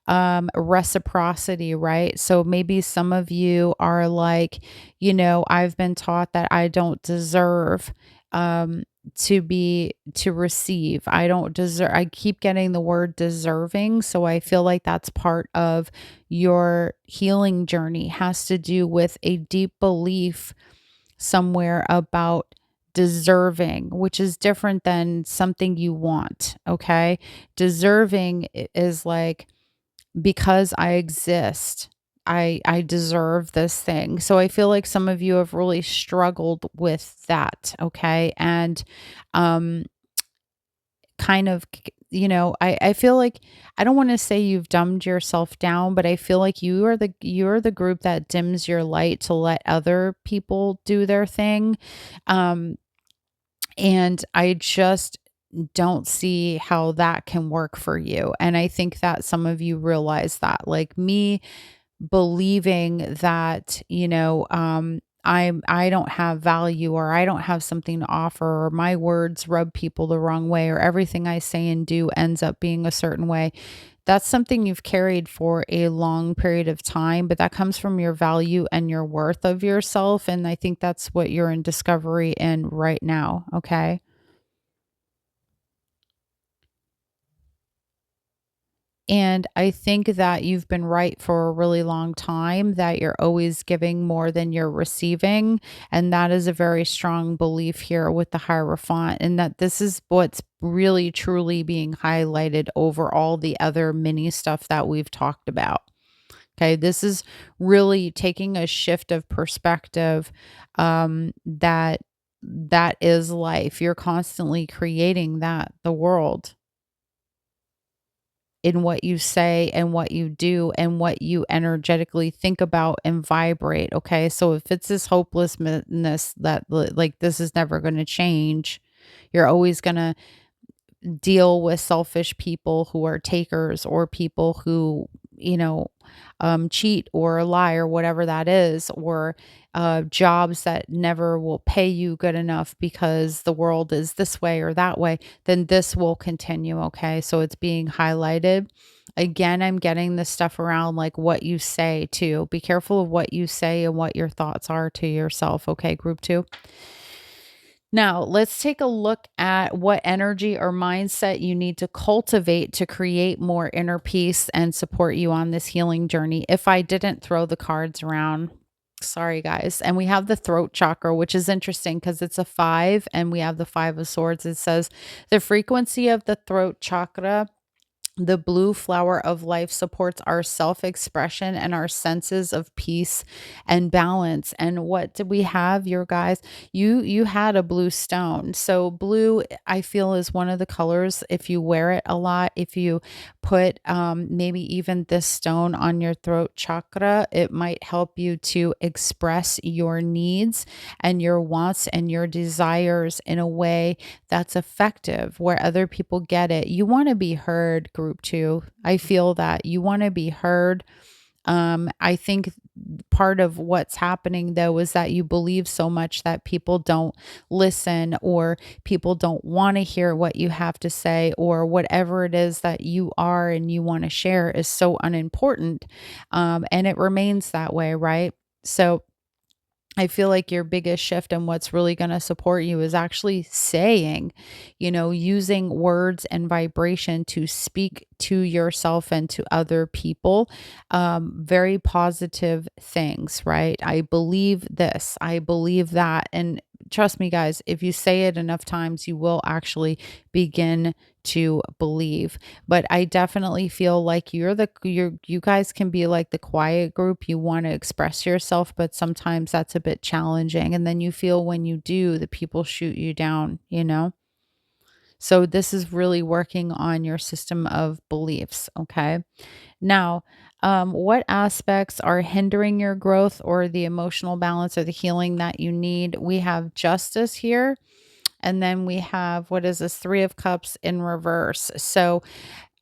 reciprocity, right? So maybe some of you are like, I've been taught that I don't deserve to receive. I don't deserve. I keep getting the word deserving, so I feel like that's part of your healing journey, has to do with a deep belief somewhere about deserving, which is different than something you want, okay? Deserving is like, because I exist, I deserve this thing. So I feel like some of you have really struggled with that, okay? And um kind of I feel like, I don't want to say you've dumbed yourself down, but I feel like you're the group that dims your light to let other people do their thing. Um and I just don't see how that can work for you. And I think that some of you realize that, like me, believing that, I don't have value, or I don't have something to offer, or my words rub people the wrong way, or everything I say and do ends up being a certain way. That's something you've carried for a long period of time, but that comes from your value and your worth of yourself. And I think that's what you're in discovery in right now. Okay. And I think that you've been right for a really long time, that you're always giving more than you're receiving. And that is a very strong belief here with the Hierophant, and that this is what's really truly being highlighted over all the other mini stuff that we've talked about. Okay. This is really taking a shift of perspective, that is life. You're constantly creating that, the world, in what you say and what you do and what you energetically think about and vibrate. Okay. So if it's this hopelessness that like this is never going to change, you're always going to deal with selfish people who are takers, or people who, cheat or lie, or whatever that is, or jobs that never will pay you good enough because the world is this way or that way, then this will continue. Okay. So it's being highlighted. Again, I'm getting this stuff around like what you say too. Be careful of what you say and what your thoughts are to yourself. Okay. Group two. Now, let's take a look at what energy or mindset you need to cultivate to create more inner peace and support you on this healing journey. If I didn't throw the cards around, sorry guys. And we have the throat chakra, which is interesting because it's a five, and we have the Five of Swords. It says the frequency of the throat chakra, the blue flower of life, supports our self expression and our senses of peace and balance. And what did we have, your guys? You had a blue stone. So blue, I feel, is one of the colors. If you wear it a lot, if you put maybe even this stone on your throat chakra, it might help you to express your needs and your wants and your desires in a way that's effective, where other people get it. You want to be heard, group two. I feel that you want to be heard. I think part of what's happening though is that you believe so much that people don't listen, or people don't want to hear what you have to say, or whatever it is that you are and you want to share is so unimportant. And it remains that way, right? So I feel like your biggest shift and what's really going to support you is actually saying, using words and vibration to speak to yourself and to other people, very positive things, right? I believe this, I believe that. And trust me, guys, if you say it enough times, you will actually begin to believe. But I definitely feel like you guys can be like the quiet group. You want to express yourself, but sometimes that's a bit challenging. And then you feel when you do, the people shoot you down. So this is really working on your system of beliefs. Okay. Now, what aspects are hindering your growth or the emotional balance or the healing that you need? We have justice here. And then we have, what is this? Three of Cups in reverse. So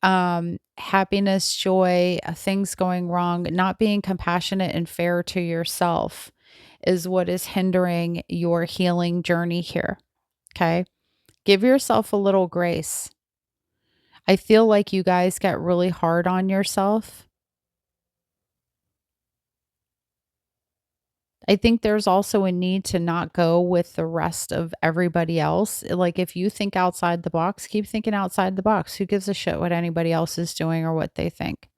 happiness, joy, things going wrong, not being compassionate and fair to yourself is what is hindering your healing journey here. Okay. Give yourself a little grace. I feel like you guys get really hard on yourself. I think there's also a need to not go with the rest of everybody else. Like, if you think outside the box, keep thinking outside the box. Who gives a shit what anybody else is doing or what they think?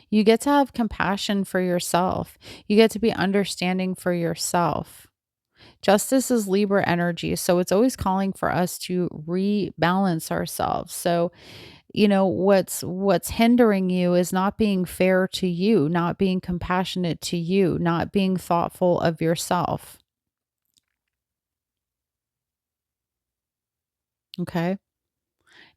You get to have compassion for yourself. You get to be understanding for yourself. Justice is Libra energy, so it's always calling for us to rebalance ourselves. So, what's hindering you is not being fair to you, not being compassionate to you, not being thoughtful of yourself. Okay?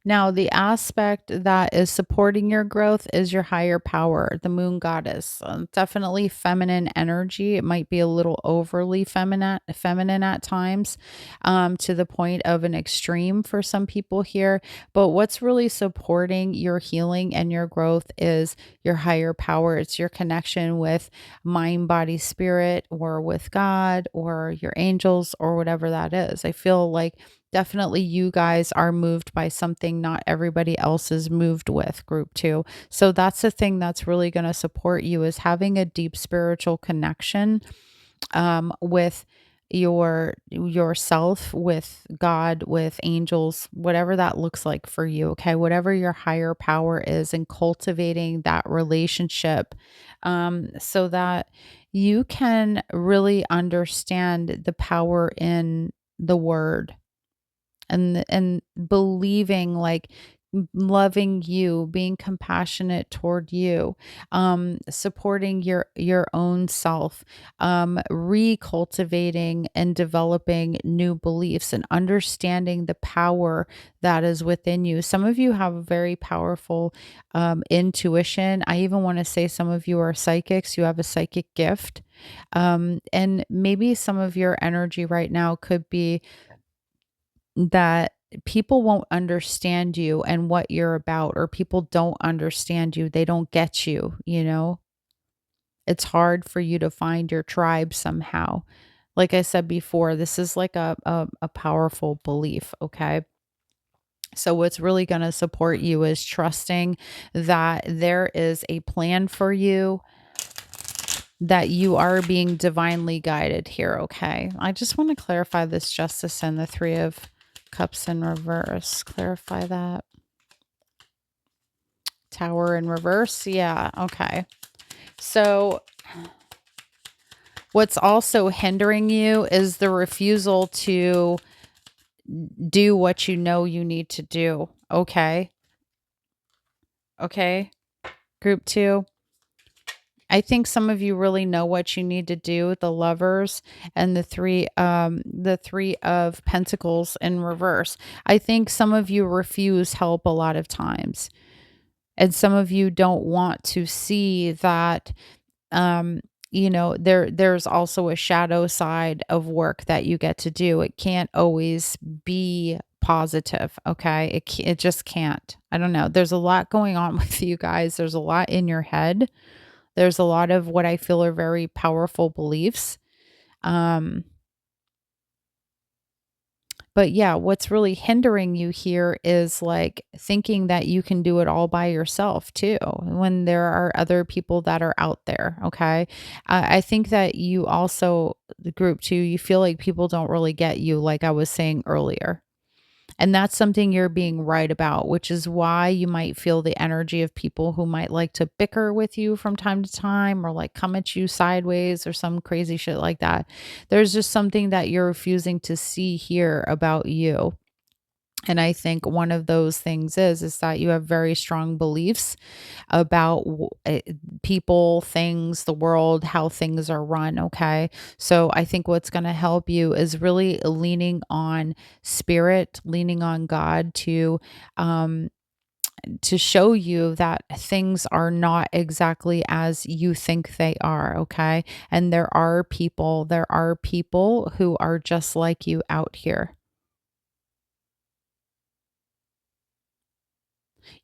Now, the aspect that is supporting your growth is your higher power, the moon goddess. Definitely feminine energy. It might be a little overly feminine at times, to the point of an extreme for some people here. But what's really supporting your healing and your growth is your higher power. It's your connection with mind, body, spirit, or with God, or your angels, or whatever that is. I feel like definitely you guys are moved by something not everybody else is moved with, group two. So that's the thing that's really going to support you, is having a deep spiritual connection, with yourself, with God, with angels, whatever that looks like for you. Okay. Whatever your higher power is, and cultivating that relationship, so that you can really understand the power in the word, and believing, like, loving you, being compassionate toward you, supporting your own self, recultivating and developing new beliefs, and understanding the power that is within you. Some of you have a very powerful intuition. I even want to say some of you are psychics. You have a psychic gift, and maybe some of your energy right now could be that people won't understand you and what you're about, or people don't understand you. They don't get you, you know? It's hard for you to find your tribe somehow. Like I said before, this is like a powerful belief, okay? So what's really going to support you is trusting that there is a plan for you, that you are being divinely guided here, okay? I just want to clarify this justice and the 3 of Cups in reverse. Clarify that. Tower in reverse. Yeah, okay. So what's also hindering you is the refusal to do what you know you need to do, okay? Okay, group two. I think some of you really know what you need to do, the Lovers and the 3 of Pentacles in reverse. I think some of you refuse help a lot of times. And some of you don't want to see that, um there's also a shadow side of work that you get to do. It can't always be positive, okay? It just can't. I don't know. There's a lot going on with you guys. There's a lot in your head. There's a lot of what I feel are very powerful beliefs. Um, but yeah, what's really hindering you here is like thinking that you can do it all by yourself too, when there are other people that are out there. Okay. I think that you also, the group two, you feel like people don't really get you, like I was saying earlier. And that's something you're being right about, which is why you might feel the energy of people who might like to bicker with you from time to time, or like come at you sideways or some crazy shit like that. There's just something that you're refusing to see here about you. And I think one of those things is that you have very strong beliefs about people, things, the world, how things are run. Okay. So I think what's going to help you is really leaning on spirit, leaning on God um, to show you that things are not exactly as you think they are. Okay. And there are people who are just like you out here.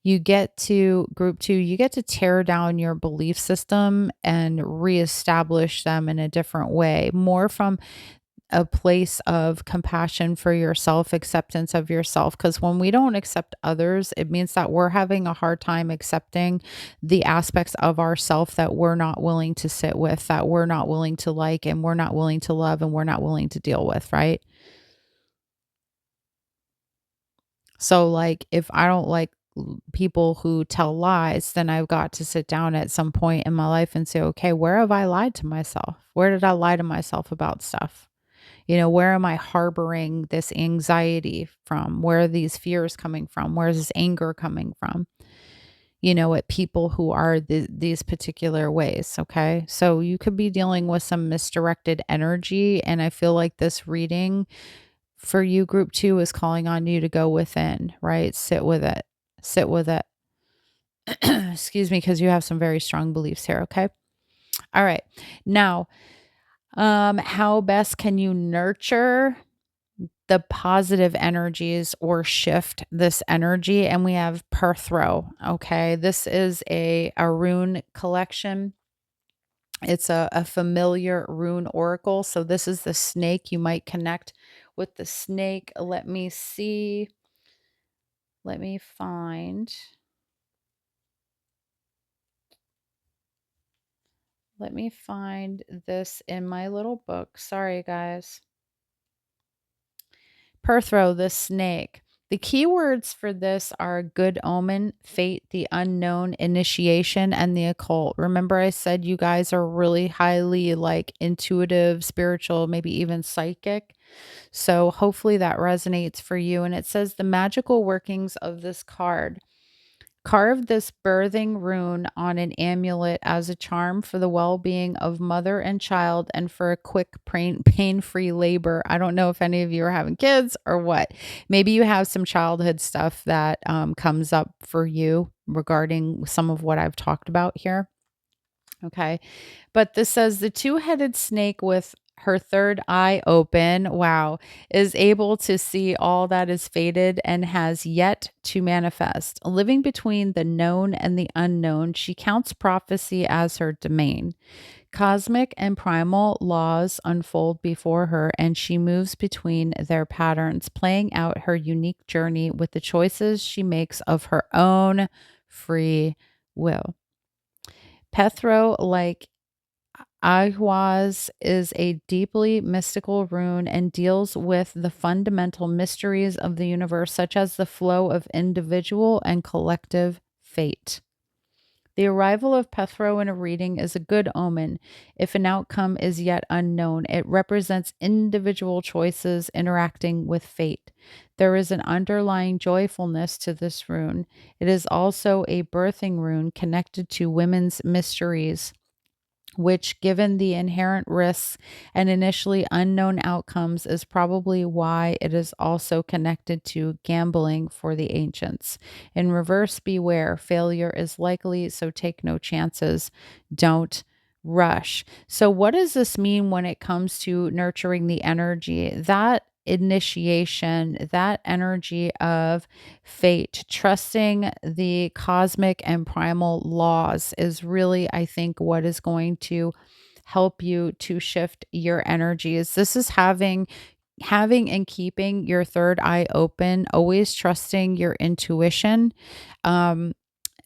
You get to group 2, you get to tear down your belief system and reestablish them in a different way, more from a place of compassion for yourself, acceptance of yourself. Because when we don't accept others, it means that we're having a hard time accepting the aspects of ourself that we're not willing to sit with, that we're not willing to like, and we're not willing to love, and we're not willing to deal with, right? So, like, if I don't like people who tell lies, then I've got to sit down at some point in my life and say, okay, where have I lied to myself? Where did I lie to myself about stuff? Where am I harboring this anxiety from? Where are these fears coming from? Where is this anger coming from? At people who are these particular ways. Okay. So you could be dealing with some misdirected energy. And I feel like this reading for you, group 2, is calling on you to go within, right? Sit with it. Sit with it. Excuse me, because you have some very strong beliefs here. Okay. All right. Now, how best can you nurture the positive energies or shift this energy? And we have Perthro. Okay. This is a rune collection. It's a familiar rune oracle. So this is the snake. You might connect with the snake. Let me see. Let me find. Let me find this in my little book. Sorry, guys. Perthro, the snake. The keywords for this are good omen, fate, the unknown, initiation, and the occult. Remember, I said you guys are really highly like intuitive, spiritual, maybe even psychic. So hopefully that resonates for you. And it says the magical workings of this card. Carve this birthing rune on an amulet as a charm for the well being of mother and child and for a quick pain free labor. I don't know if any of you are having kids or what. Maybe you have some childhood stuff that comes up for you regarding some of what I've talked about here. Okay. But this says the two-headed snake with her third eye open, wow, is able to see all that is fated and has yet to manifest. Living between the known and the unknown, she counts prophecy as her domain. Cosmic and primal laws unfold before her, and she moves between their patterns, playing out her unique journey with the choices she makes of her own free will. Pethro, like Ahwaz, is a deeply mystical rune and deals with the fundamental mysteries of the universe, such as the flow of individual and collective fate. The arrival of Pethro in a reading is a good omen. If an outcome is yet unknown, it represents individual choices interacting with fate. There is an underlying joyfulness to this rune. It is also a birthing rune connected to women's mysteries, which, given the inherent risks and initially unknown outcomes, is probably why it is also connected to gambling for the ancients. In reverse, beware, failure is likely, so take no chances. Don't rush. So, what does this mean when it comes to nurturing the energy? That initiation, that energy of fate, trusting the cosmic and primal laws is really, I think, what is going to help you to shift your energies. This is having and keeping your third eye open, always trusting your intuition, um,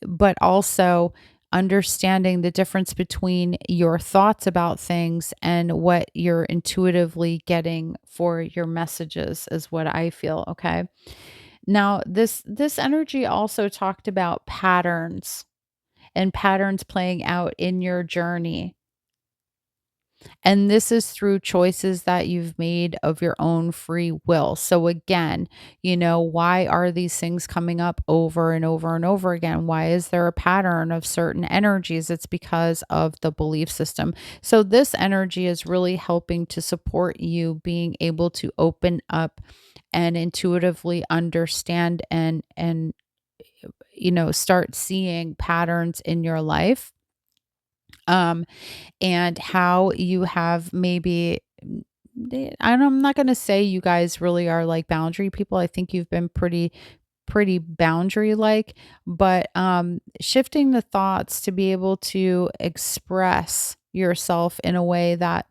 but also understanding the difference between your thoughts about things and what you're intuitively getting for your messages is what I feel. Okay. Now, this energy also talked about patterns and patterns playing out in your journey. And this is through choices that you've made of your own free will. So again, why are these things coming up over and over and over again? Why is there a pattern of certain energies? It's because of the belief system. So this energy is really helping to support you being able to open up and intuitively understand and start seeing patterns in your life, um and how you have maybe I'm not going to say you guys really are like boundary people. I think you've been pretty boundary like, but shifting the thoughts to be able to express yourself in a way that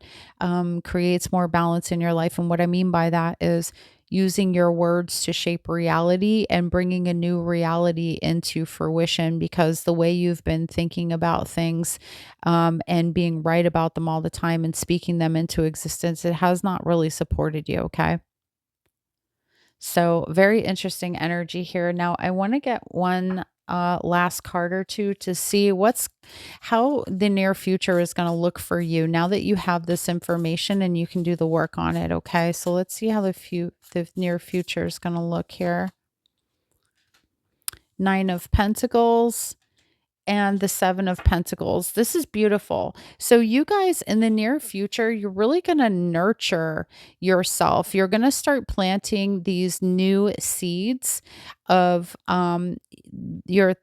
creates more balance in your life. And what I mean by that is using your words to shape reality and bringing a new reality into fruition, because the way you've been thinking about things and being right about them all the time and speaking them into existence, it has not really supported you. Okay. So, very interesting energy here. Now, I want to get one last card or two to see how the near future is going to look for you now that you have this information and you can do the work on it. Okay. So, let's see how the near future is going to look here. Nine of Pentacles and the Seven of Pentacles. This is beautiful. So you guys in the near future, you're really going to nurture yourself. You're going to start planting these new seeds of your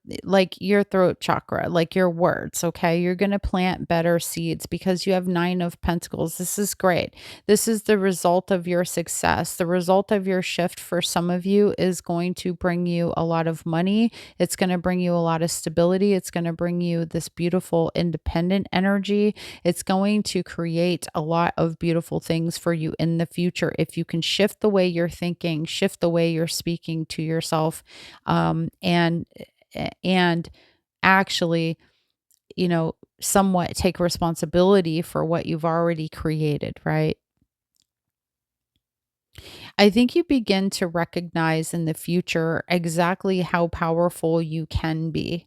your throat chakra, like your words, okay? You're going to plant better seeds because you have Nine of Pentacles. This is great. This is the result of your success. The result of your shift for some of you is going to bring you a lot of money. It's going to bring you a lot of stability. It's going to bring you this beautiful independent energy. It's going to create a lot of beautiful things for you in the future if you can shift the way you're thinking, shift the way you're speaking to yourself, and actually, somewhat take responsibility for what you've already created, right? I think you begin to recognize in the future exactly how powerful you can be.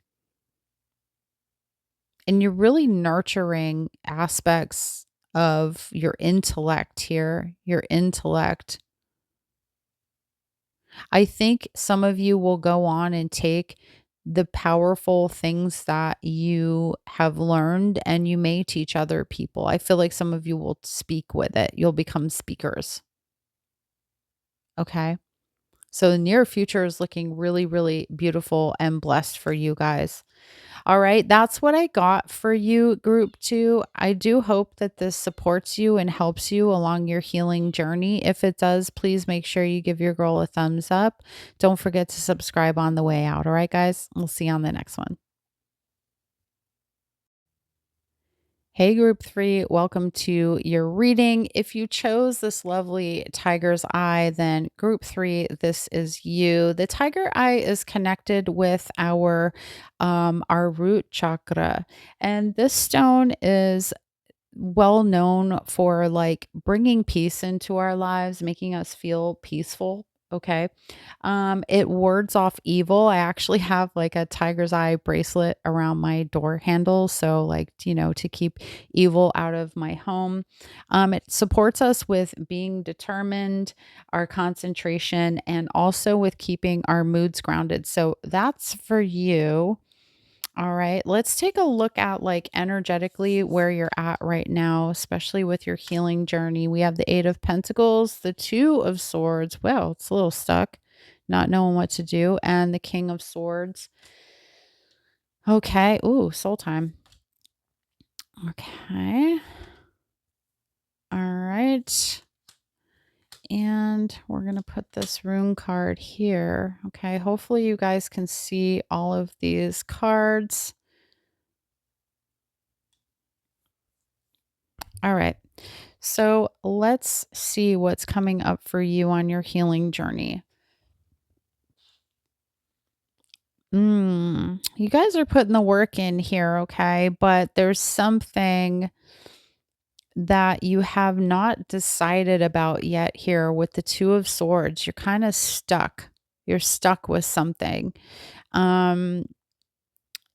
And you're really nurturing aspects of your intellect here, your intellect. I think some of you will go on and take the powerful things that you have learned and you may teach other people. I feel like some of you will speak with it. You'll become speakers. Okay. So the near future is looking really, really beautiful and blessed for you guys. All right, that's what I got for you, group two. I do hope that this supports you and helps you along your healing journey. If it does, please make sure you give your girl a thumbs up. Don't forget to subscribe on the way out. All right, guys, we'll see you on the next one. Hey, group three, welcome to your reading. If you chose this lovely tiger's eye, then group three, this is you. The tiger eye is connected with our root chakra, and this stone is well known for like bringing peace into our lives, making us feel peaceful. Okay. It wards off evil. I actually have like a tiger's eye bracelet around my door handle. So, like, to keep evil out of my home. It supports us with being determined, our concentration, and also with keeping our moods grounded. So, that's for you. All right, let's take a look at like energetically where you're at right now, especially with your healing journey. We have the Eight of Pentacles, the Two of Swords. Well, it's a little stuck, not knowing what to do, and the King of Swords. Okay. Ooh, soul time. Okay. All right. And we're going to put this rune card here. Okay. Hopefully you guys can see all of these cards. All right. So let's see what's coming up for you on your healing journey. You guys are putting the work in here, okay? But there's something that you have not decided about yet here with the Two of Swords. You're kind of stuck. You're stuck with something. Um,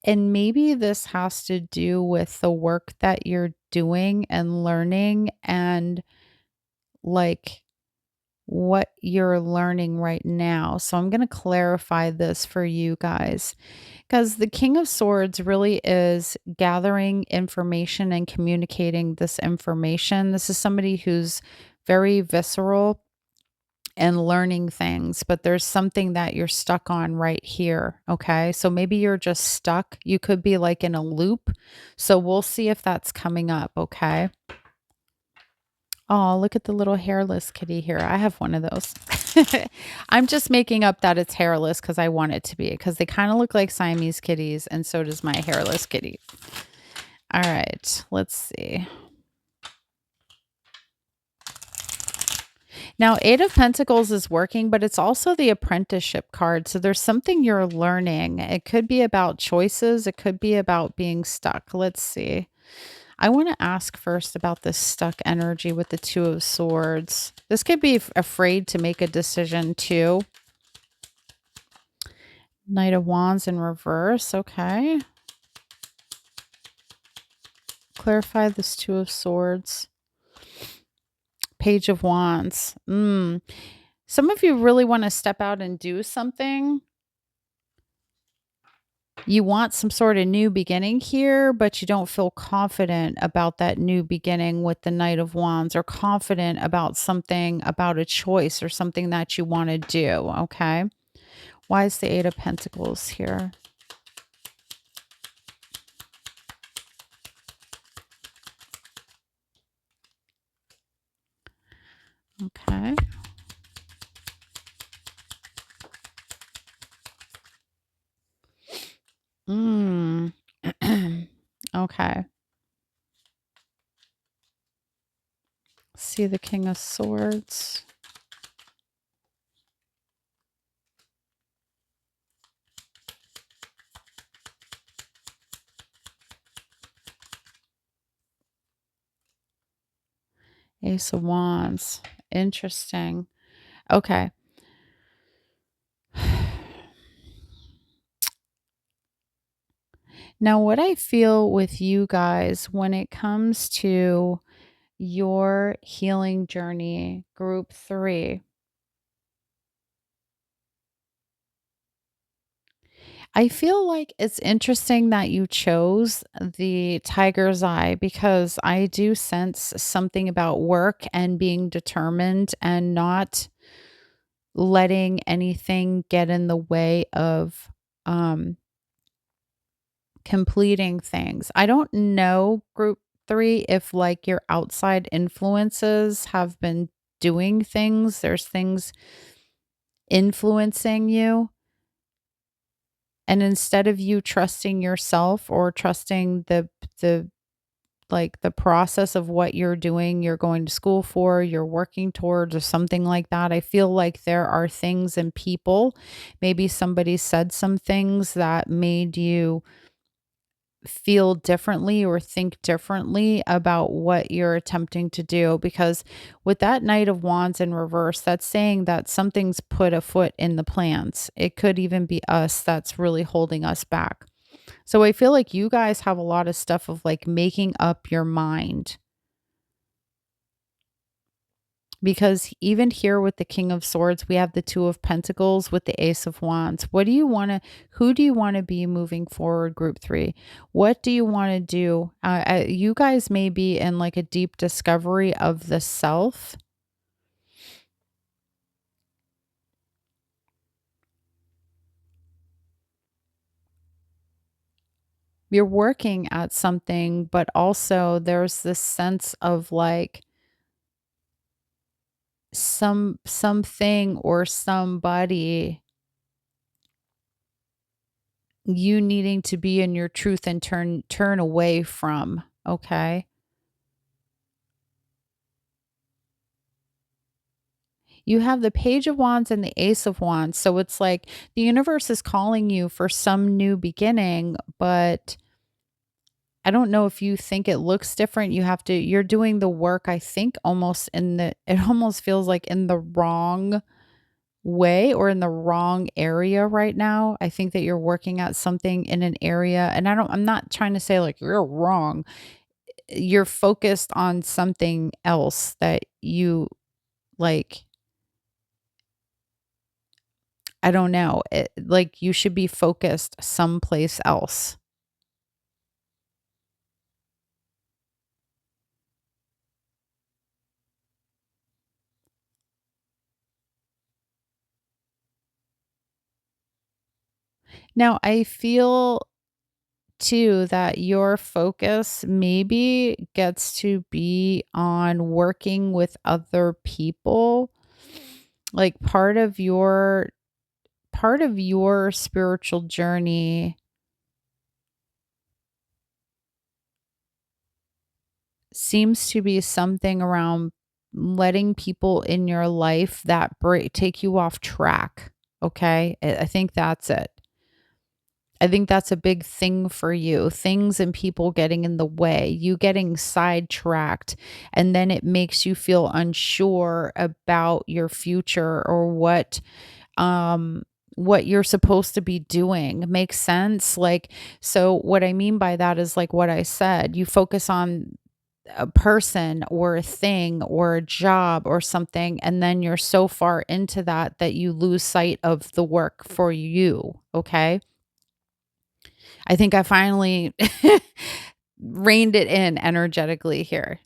and maybe this has to do with the work that you're doing and learning and like what you're learning right now. So I'm going to clarify this for you guys because the King of Swords really is gathering information and communicating this information. This is somebody who's very visceral and learning things, but there's something that you're stuck on right here. Okay. So maybe you're just stuck. You could be like in a loop. So we'll see if that's coming up. Okay. Oh, look at the little hairless kitty here. I have one of those. I'm just making up that it's hairless because I want it to be, because they kind of look like Siamese kitties, and so does my hairless kitty. All right, let's see. Now, Eight of Pentacles is working, but it's also the apprenticeship card. So there's something you're learning. It could be about choices. It could be about being stuck. Let's see. I want to ask first about this stuck energy with the Two of Swords. This could be afraid to make a decision too. Knight of Wands in reverse. Okay. Clarify this Two of Swords. Page of Wands. Some of you really want to step out and do something. You want some sort of new beginning here, but you don't feel confident about that new beginning with the Knight of Wands, or confident about something, about a choice or something that you want to do. Okay. Why is the Eight of Pentacles here? Okay. Okay. See the King of Swords. Ace of Wands. Interesting. Okay. Now, what I feel with you guys when it comes to your healing journey, group 3, I feel like it's interesting that you chose the tiger's eye, because I do sense something about work and being determined and not letting anything get in the way of um, completing things. I don't know, group 3, if like your outside influences have been doing things. There's things influencing you. And instead of you trusting yourself or trusting the like the process of what you're doing, you're going to school for, you're working towards, or something like that, I feel like there are things and people, maybe somebody said some things that made you feel differently or think differently about what you're attempting to do. Because with that Knight of Wands in reverse, that's saying that something's put a foot in the plans. It could even be us that's really holding us back. So I feel like you guys have a lot of stuff of like making up your mind. Because even here with the King of Swords, we have the Two of Pentacles with the Ace of Wands. Who do you want to be moving forward, group 3? What do you want to do? You guys may be in like a deep discovery of the self. You're working at something, but also there's this sense of like something or somebody you needing to be in your truth and turn away from. Okay. You have the Page of Wands and the Ace of Wands. So it's like the universe is calling you for some new beginning, but I don't know if you think it looks different. You're doing the work, I think, it almost feels like in the wrong way or in the wrong area right now. I think that you're working at something in an area, and I'm not trying to say like you're wrong. You're focused on something else that you like. I don't know. Like you should be focused someplace else. Now, I feel too that your focus maybe gets to be on working with other people. Like part of your spiritual journey seems to be something around letting people in your life that take you off track. Okay. I think that's it. I think that's a big thing for you. Things and people getting in the way, you getting sidetracked, and then it makes you feel unsure about your future or what you're supposed to be doing. Makes sense? Like, so what I mean by that is like what I said, you focus on a person or a thing or a job or something, and then you're so far into that that you lose sight of the work for you. Okay. I think I finally reined it in energetically here.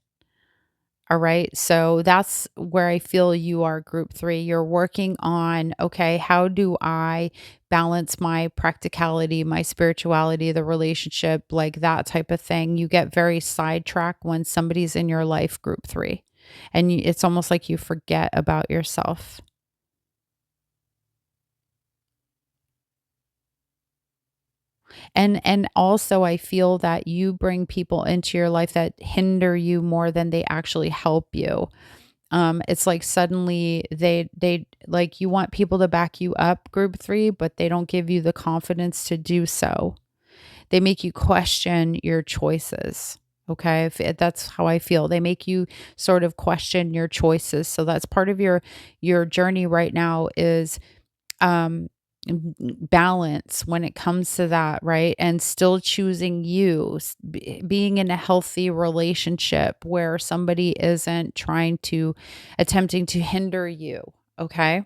All right. So that's where I feel you are group three. You're working on, okay, how do I balance my practicality, my spirituality, the relationship, like that type of thing. You get very sidetracked when somebody's in your life, group three. And it's almost like you forget about yourself. And also I feel that you bring people into your life that hinder you more than they actually help you. It's like suddenly they like you want people to back you up, group three, but they don't give you the confidence to do so. They make you question your choices. Okay, that's how I feel. They make you sort of question your choices. So that's part of your journey right now is um balance when it comes to that, right? And still choosing you, being in a healthy relationship where somebody isn't attempting to hinder you. Okay.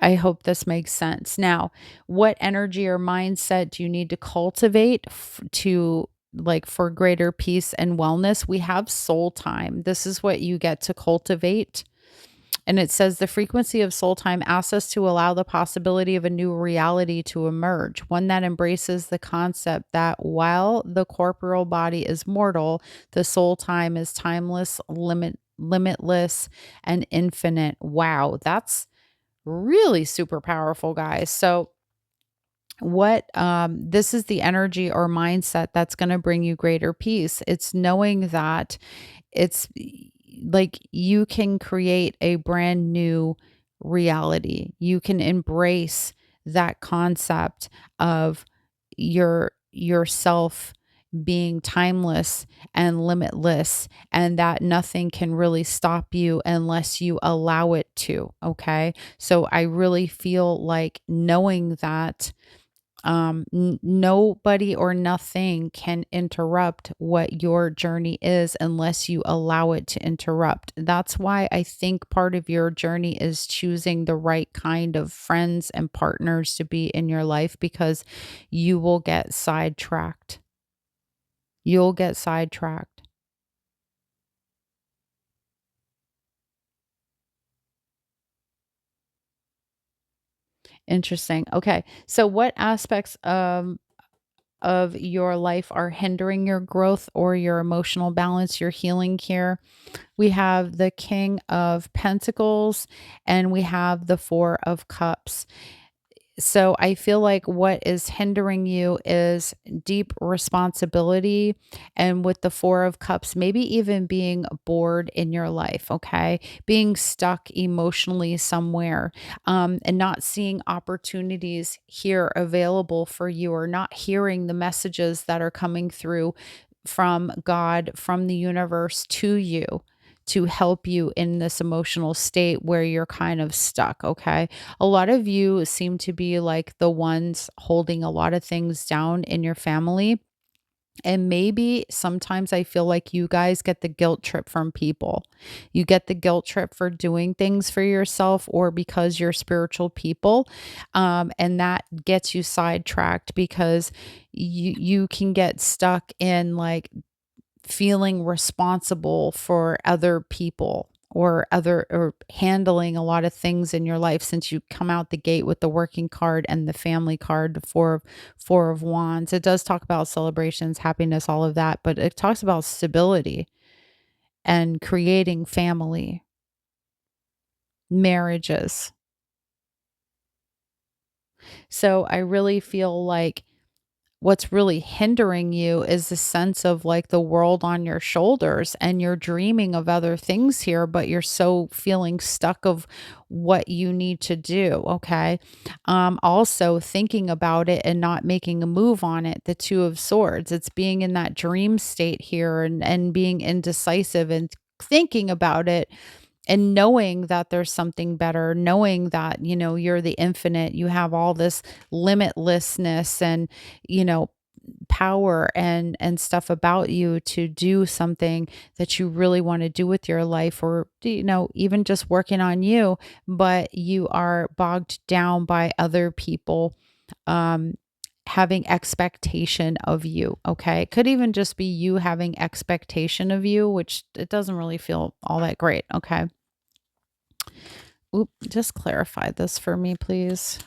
I hope this makes sense. Now, what energy or mindset do you need to cultivate to like for greater peace and wellness? We have soul time. This is what you get to cultivate, and it says the frequency of soul time asks us to allow the possibility of a new reality to emerge, one that embraces the concept that while the corporeal body is mortal, the soul time is timeless, limitless, and infinite. Wow, that's really super powerful, guys. So what this is the energy or mindset that's going to bring you greater peace. It's knowing that it's like you can create a brand new reality. You can embrace that concept of yourself being timeless and limitless, and that nothing can really stop you unless you allow it to. Okay. So I really feel like knowing that nobody or nothing can interrupt what your journey is unless you allow it to interrupt. That's why I think part of your journey is choosing the right kind of friends and partners to be in your life, because you will get sidetracked. You'll get sidetracked. Interesting. Okay. So what aspects of your life are hindering your growth or your emotional balance, your healing here? We have the King of Pentacles and we have the Four of Cups. So I feel like what is hindering you is deep responsibility. And with the Four of Cups, maybe even being bored in your life, okay? Being stuck emotionally somewhere, and not seeing opportunities here available for you, or not hearing the messages that are coming through from God, from the universe to you to help you in this emotional state where you're kind of stuck. Okay. A lot of you seem to be like the ones holding a lot of things down in your family. And maybe sometimes I feel like you guys get the guilt trip from people. You get the guilt trip for doing things for yourself or because you're spiritual people. And that gets you sidetracked because you can get stuck in like feeling responsible for other people or other or handling a lot of things in your life since you come out the gate with the working card and the family card, the four of wands. It does talk about celebrations, happiness, all of that, but it talks about stability and creating family, marriages. So I really feel like what's really hindering you is the sense of like the world on your shoulders, and you're dreaming of other things here, but you're so feeling stuck of what you need to do. Okay. Also thinking about it and not making a move on it. The two of swords, it's being in that dream state here, and being indecisive and thinking about it, and knowing that there's something better, knowing that, you're the infinite, you have all this limitlessness and, you know, power and stuff about you to do something that you really want to do with your life, or even just working on you, but you are bogged down by other people um having expectation of you. Okay, it could even just be you having expectation of you, which it doesn't really feel all that great. Okay. Oop, just clarify this for me, please.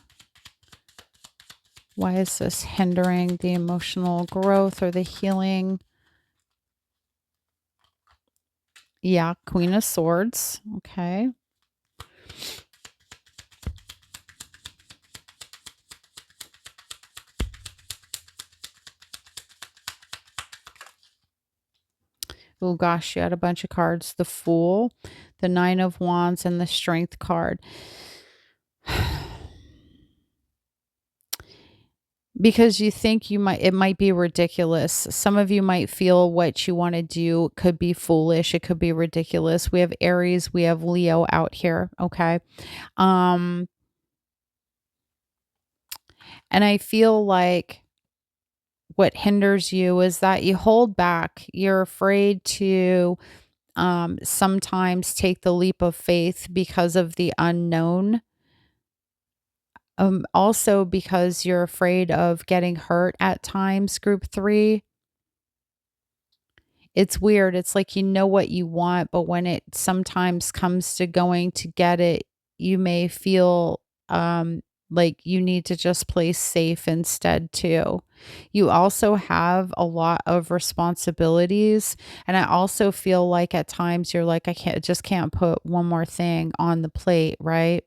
Why is this hindering the emotional growth or the healing? Yeah, Queen of Swords. Okay. Oh gosh, you had a bunch of cards. The Fool, the Nine of Wands, and the Strength card. Because you think it might be ridiculous. Some of you might feel what you want to do could be foolish, it could be ridiculous. We have Aries, we have Leo out here. Okay. Um, and I feel like what hinders you is that you hold back. You're afraid to sometimes take the leap of faith because of the unknown. Also because you're afraid of getting hurt at times, group three. It's weird. It's like you know what you want, but when it sometimes comes to going to get it, you may feel like you need to just play safe instead too. You also have a lot of responsibilities, and I also feel like at times you're like, I can't put one more thing on the plate, right?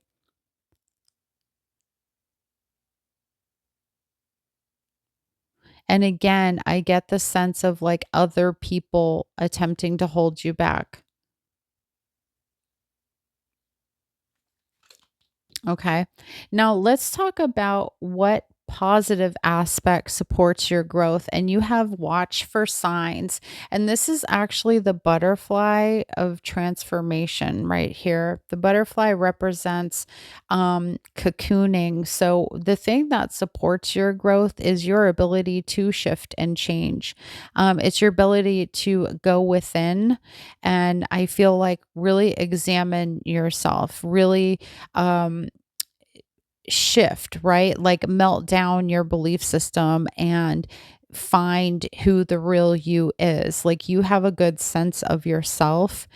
And again, I get the sense of like other people attempting to hold you back. Okay. Now let's talk about what positive aspect supports your growth. And you have watch for signs. And this is actually the butterfly of transformation right here. The butterfly represents cocooning. So the thing that supports your growth is your ability to shift and change. It's your ability to go within. And I feel like really examine yourself, really um shift, right? Like melt down your belief system and find who the real you is. Like you have a good sense of yourself.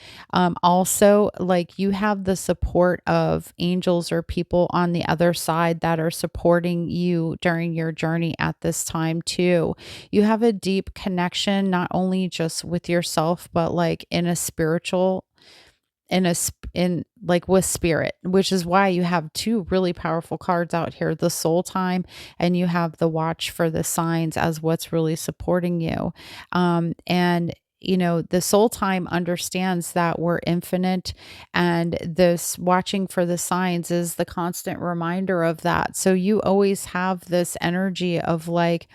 Also, like you have the support of angels or people on the other side that are supporting you during your journey at this time too. You have a deep connection, not only just with yourself, but like in a spiritual in like with spirit, which is why you have two really powerful cards out here, the soul time, and you have the watch for the signs as what's really supporting you. And the soul time understands that we're infinite, and this watching for the signs is the constant reminder of that. So you always have this energy of like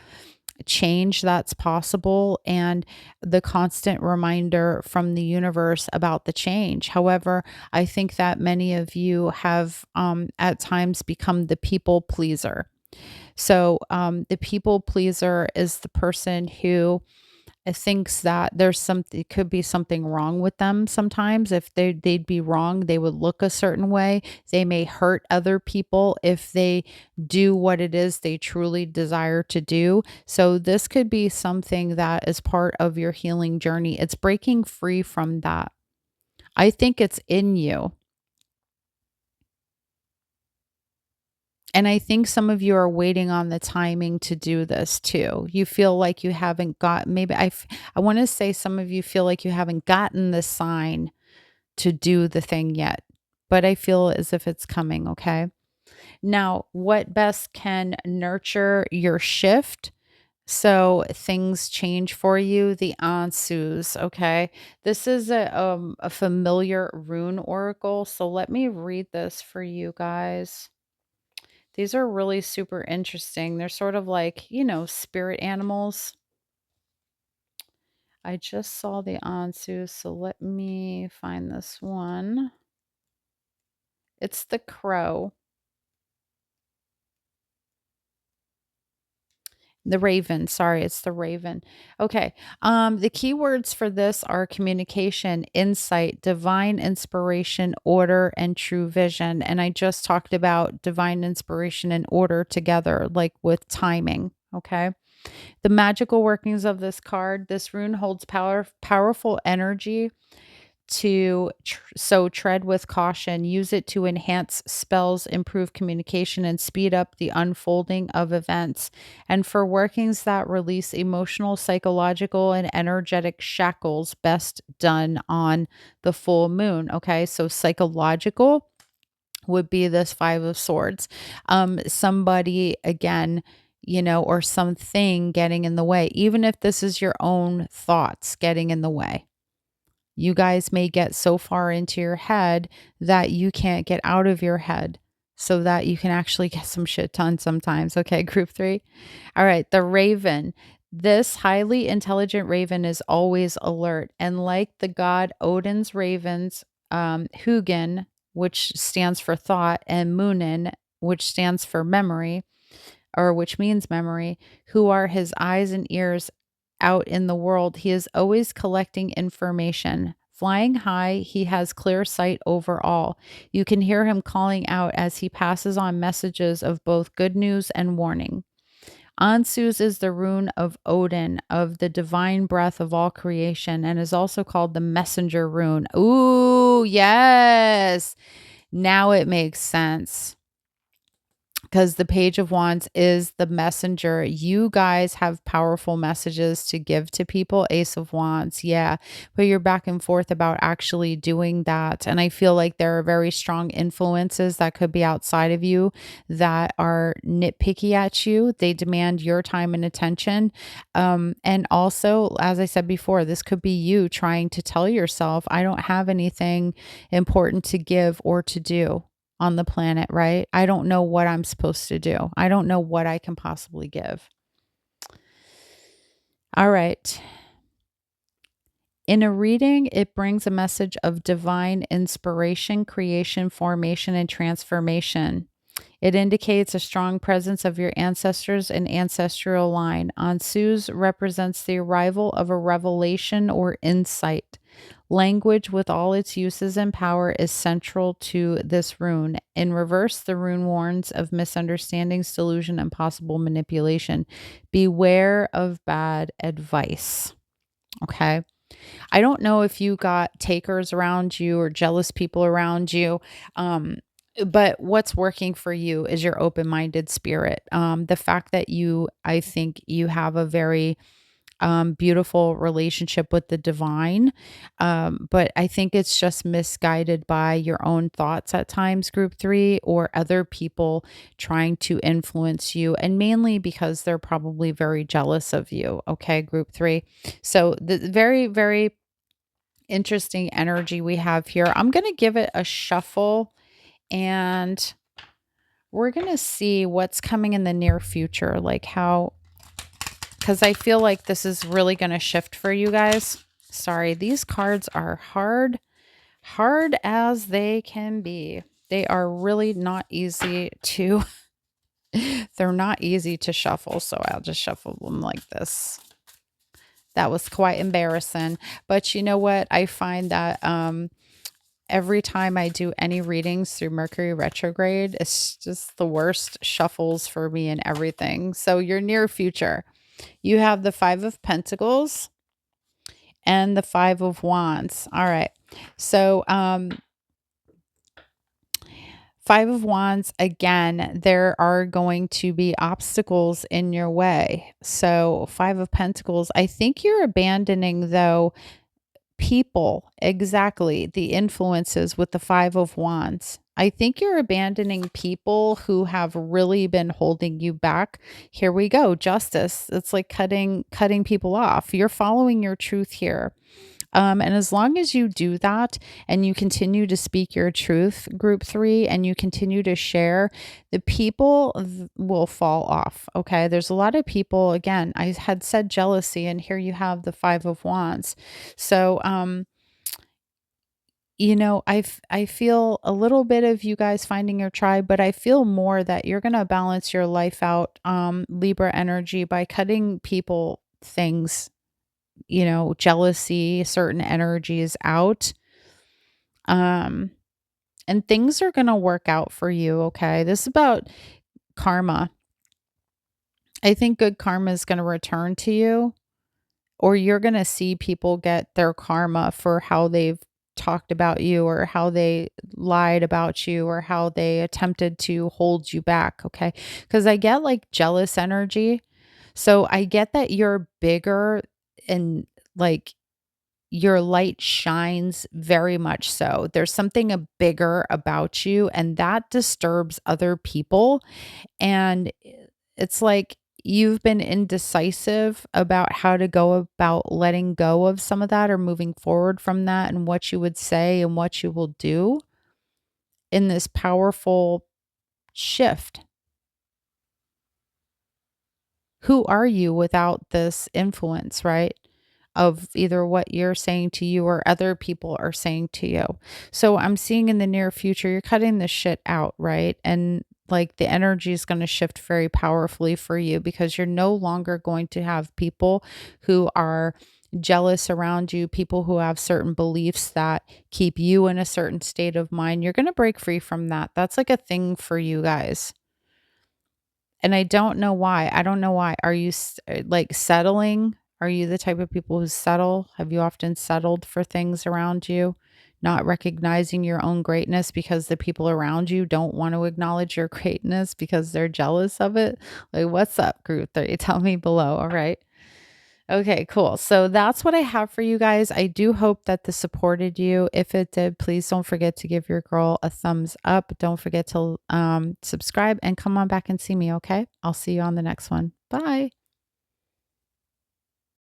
change that's possible, and the constant reminder from the universe about the change. However, I think that many of you have at times become the people pleaser. So the people pleaser is the person who thinks that there's something, could be something wrong with them. Sometimes if they'd be wrong, they would look a certain way. They may hurt other people if they do what it is they truly desire to do. So this could be something that is part of your healing journey. It's breaking free from that. I think it's in you. And I think some of you are waiting on the timing to do this too. You feel like you haven't got, maybe I want to say some of you feel like you haven't gotten the sign to do the thing yet, but I feel as if it's coming. Okay. Now, what best can nurture your shift so things change for you? The Ansus, okay? This is a familiar rune oracle, so let me read this for you guys. These are really super interesting. They're sort of like, spirit animals. I just saw the Ansus, so let me find this one. It's the crow. The raven, sorry, it's the raven. Okay. The keywords for this are communication, insight, divine inspiration, order, and true vision. And I just talked about divine inspiration and order together, like with timing. Okay. The magical workings of this card. This rune holds powerful energy so tread with caution. Use it to enhance spells, improve communication, and speed up the unfolding of events. And for workings that release emotional, psychological, and energetic shackles, best done on the full moon. Okay, so psychological would be this Five of Swords. Somebody, again, or something getting in the way, even if this is your own thoughts getting in the way. You guys may get so far into your head that you can't get out of your head so that you can actually get some shit done sometimes. Okay, group 3. All right, the raven. This highly intelligent raven is always alert. And like the god Odin's ravens, Hugin, which stands for thought, and Munin, which stands for memory, or which means memory, who are his eyes and ears out in the world. He is always collecting information. Flying high, he has clear sight over all. You can hear him calling out as he passes on messages of both good news and warning. Ansus is the rune of Odin, of the divine breath of all creation, and is also called the messenger rune. Ooh, yes. Now it makes sense, because the Page of Wands is the messenger. You guys have powerful messages to give to people. Ace of Wands, yeah. But you're back and forth about actually doing that. And I feel like there are very strong influences that could be outside of you that are nitpicky at you. They demand your time and attention. And also, as I said before, this could be you trying to tell yourself, I don't have anything important to give or to do on the planet, right? I don't know what I'm supposed to do. I don't know what I can possibly give. All right. In a reading, it brings a message of divine inspiration, creation, formation, and transformation. It indicates a strong presence of your ancestors and ancestral line. Ansus represents the arrival of a revelation or insight. Language, with all its uses and power, is central to this rune. In reverse, the rune warns of misunderstandings, delusion, and possible manipulation. Beware of bad advice. Okay. I don't know if you got takers around you or jealous people around you. But what's working for you is your open-minded spirit. The fact that I think you have a very beautiful relationship with the divine. But I think it's just misguided by your own thoughts at times, group 3, or other people trying to influence you, and mainly because they're probably very jealous of you. Okay, group 3. So the very, very interesting energy we have here. I'm going to give it a shuffle, and we're going to see what's coming in the near future, like how, because I feel like this is really going to shift for you guys. Sorry, these cards are hard as they can be. They are really not easy to, they're not easy to shuffle. So I'll just shuffle them like this. That was quite embarrassing. But you know what? I find that every time I do any readings through Mercury retrograde, it's just the worst shuffles for me and everything. So your near future, you have the Five of Pentacles and the Five of Wands. All right. So, Five of Wands, again, there are going to be obstacles in your way. So, Five of Pentacles, I think you're abandoning, though, people, exactly, the influences with the Five of Wands. I think you're abandoning people who have really been holding you back. Here we go, justice. It's like cutting people off. You're following your truth here. And as long as you do that and you continue to speak your truth, group three, and you continue to share, the people will fall off. Okay. There's a lot of people, again, I had said jealousy, and here you have the Five of Wands. So, I feel a little bit of you guys finding your tribe, but I feel more that you're going to balance your life out, Libra energy, by cutting people, things, jealousy, certain energies out. Um, and things are going to work out for you. Okay. This is about karma. I think good karma is going to return to you, or you're going to see people get their karma for how they've talked about you, or how they lied about you, or how they attempted to hold you back. Okay. Because I get like jealous energy. So I get that you're bigger, and like your light shines very much so. There's something bigger about you, and that disturbs other people. And it's like you've been indecisive about how to go about letting go of some of that, or moving forward from that, and what you would say and what you will do in this powerful shift. Who are you without this influence, right? Of either what you're saying to you or other people are saying to you. So I'm seeing in the near future, you're cutting this shit out, right? And like the energy is going to shift very powerfully for you, because you're no longer going to have people who are jealous around you, people who have certain beliefs that keep you in a certain state of mind. You're going to break free from that. That's like a thing for you guys. And I don't know why. I don't know why. Are you like settling? Are you the type of people who settle? Have you often settled for things around you, not recognizing your own greatness because the people around you don't want to acknowledge your greatness because they're jealous of it? Like, what's up, group 30? Tell me below. All right. Okay, cool. So that's what I have for you guys. I do hope that this supported you. If it did, please don't forget to give your girl a thumbs up. Don't forget to subscribe and come on back and see me, okay? I'll see you on the next one. Bye.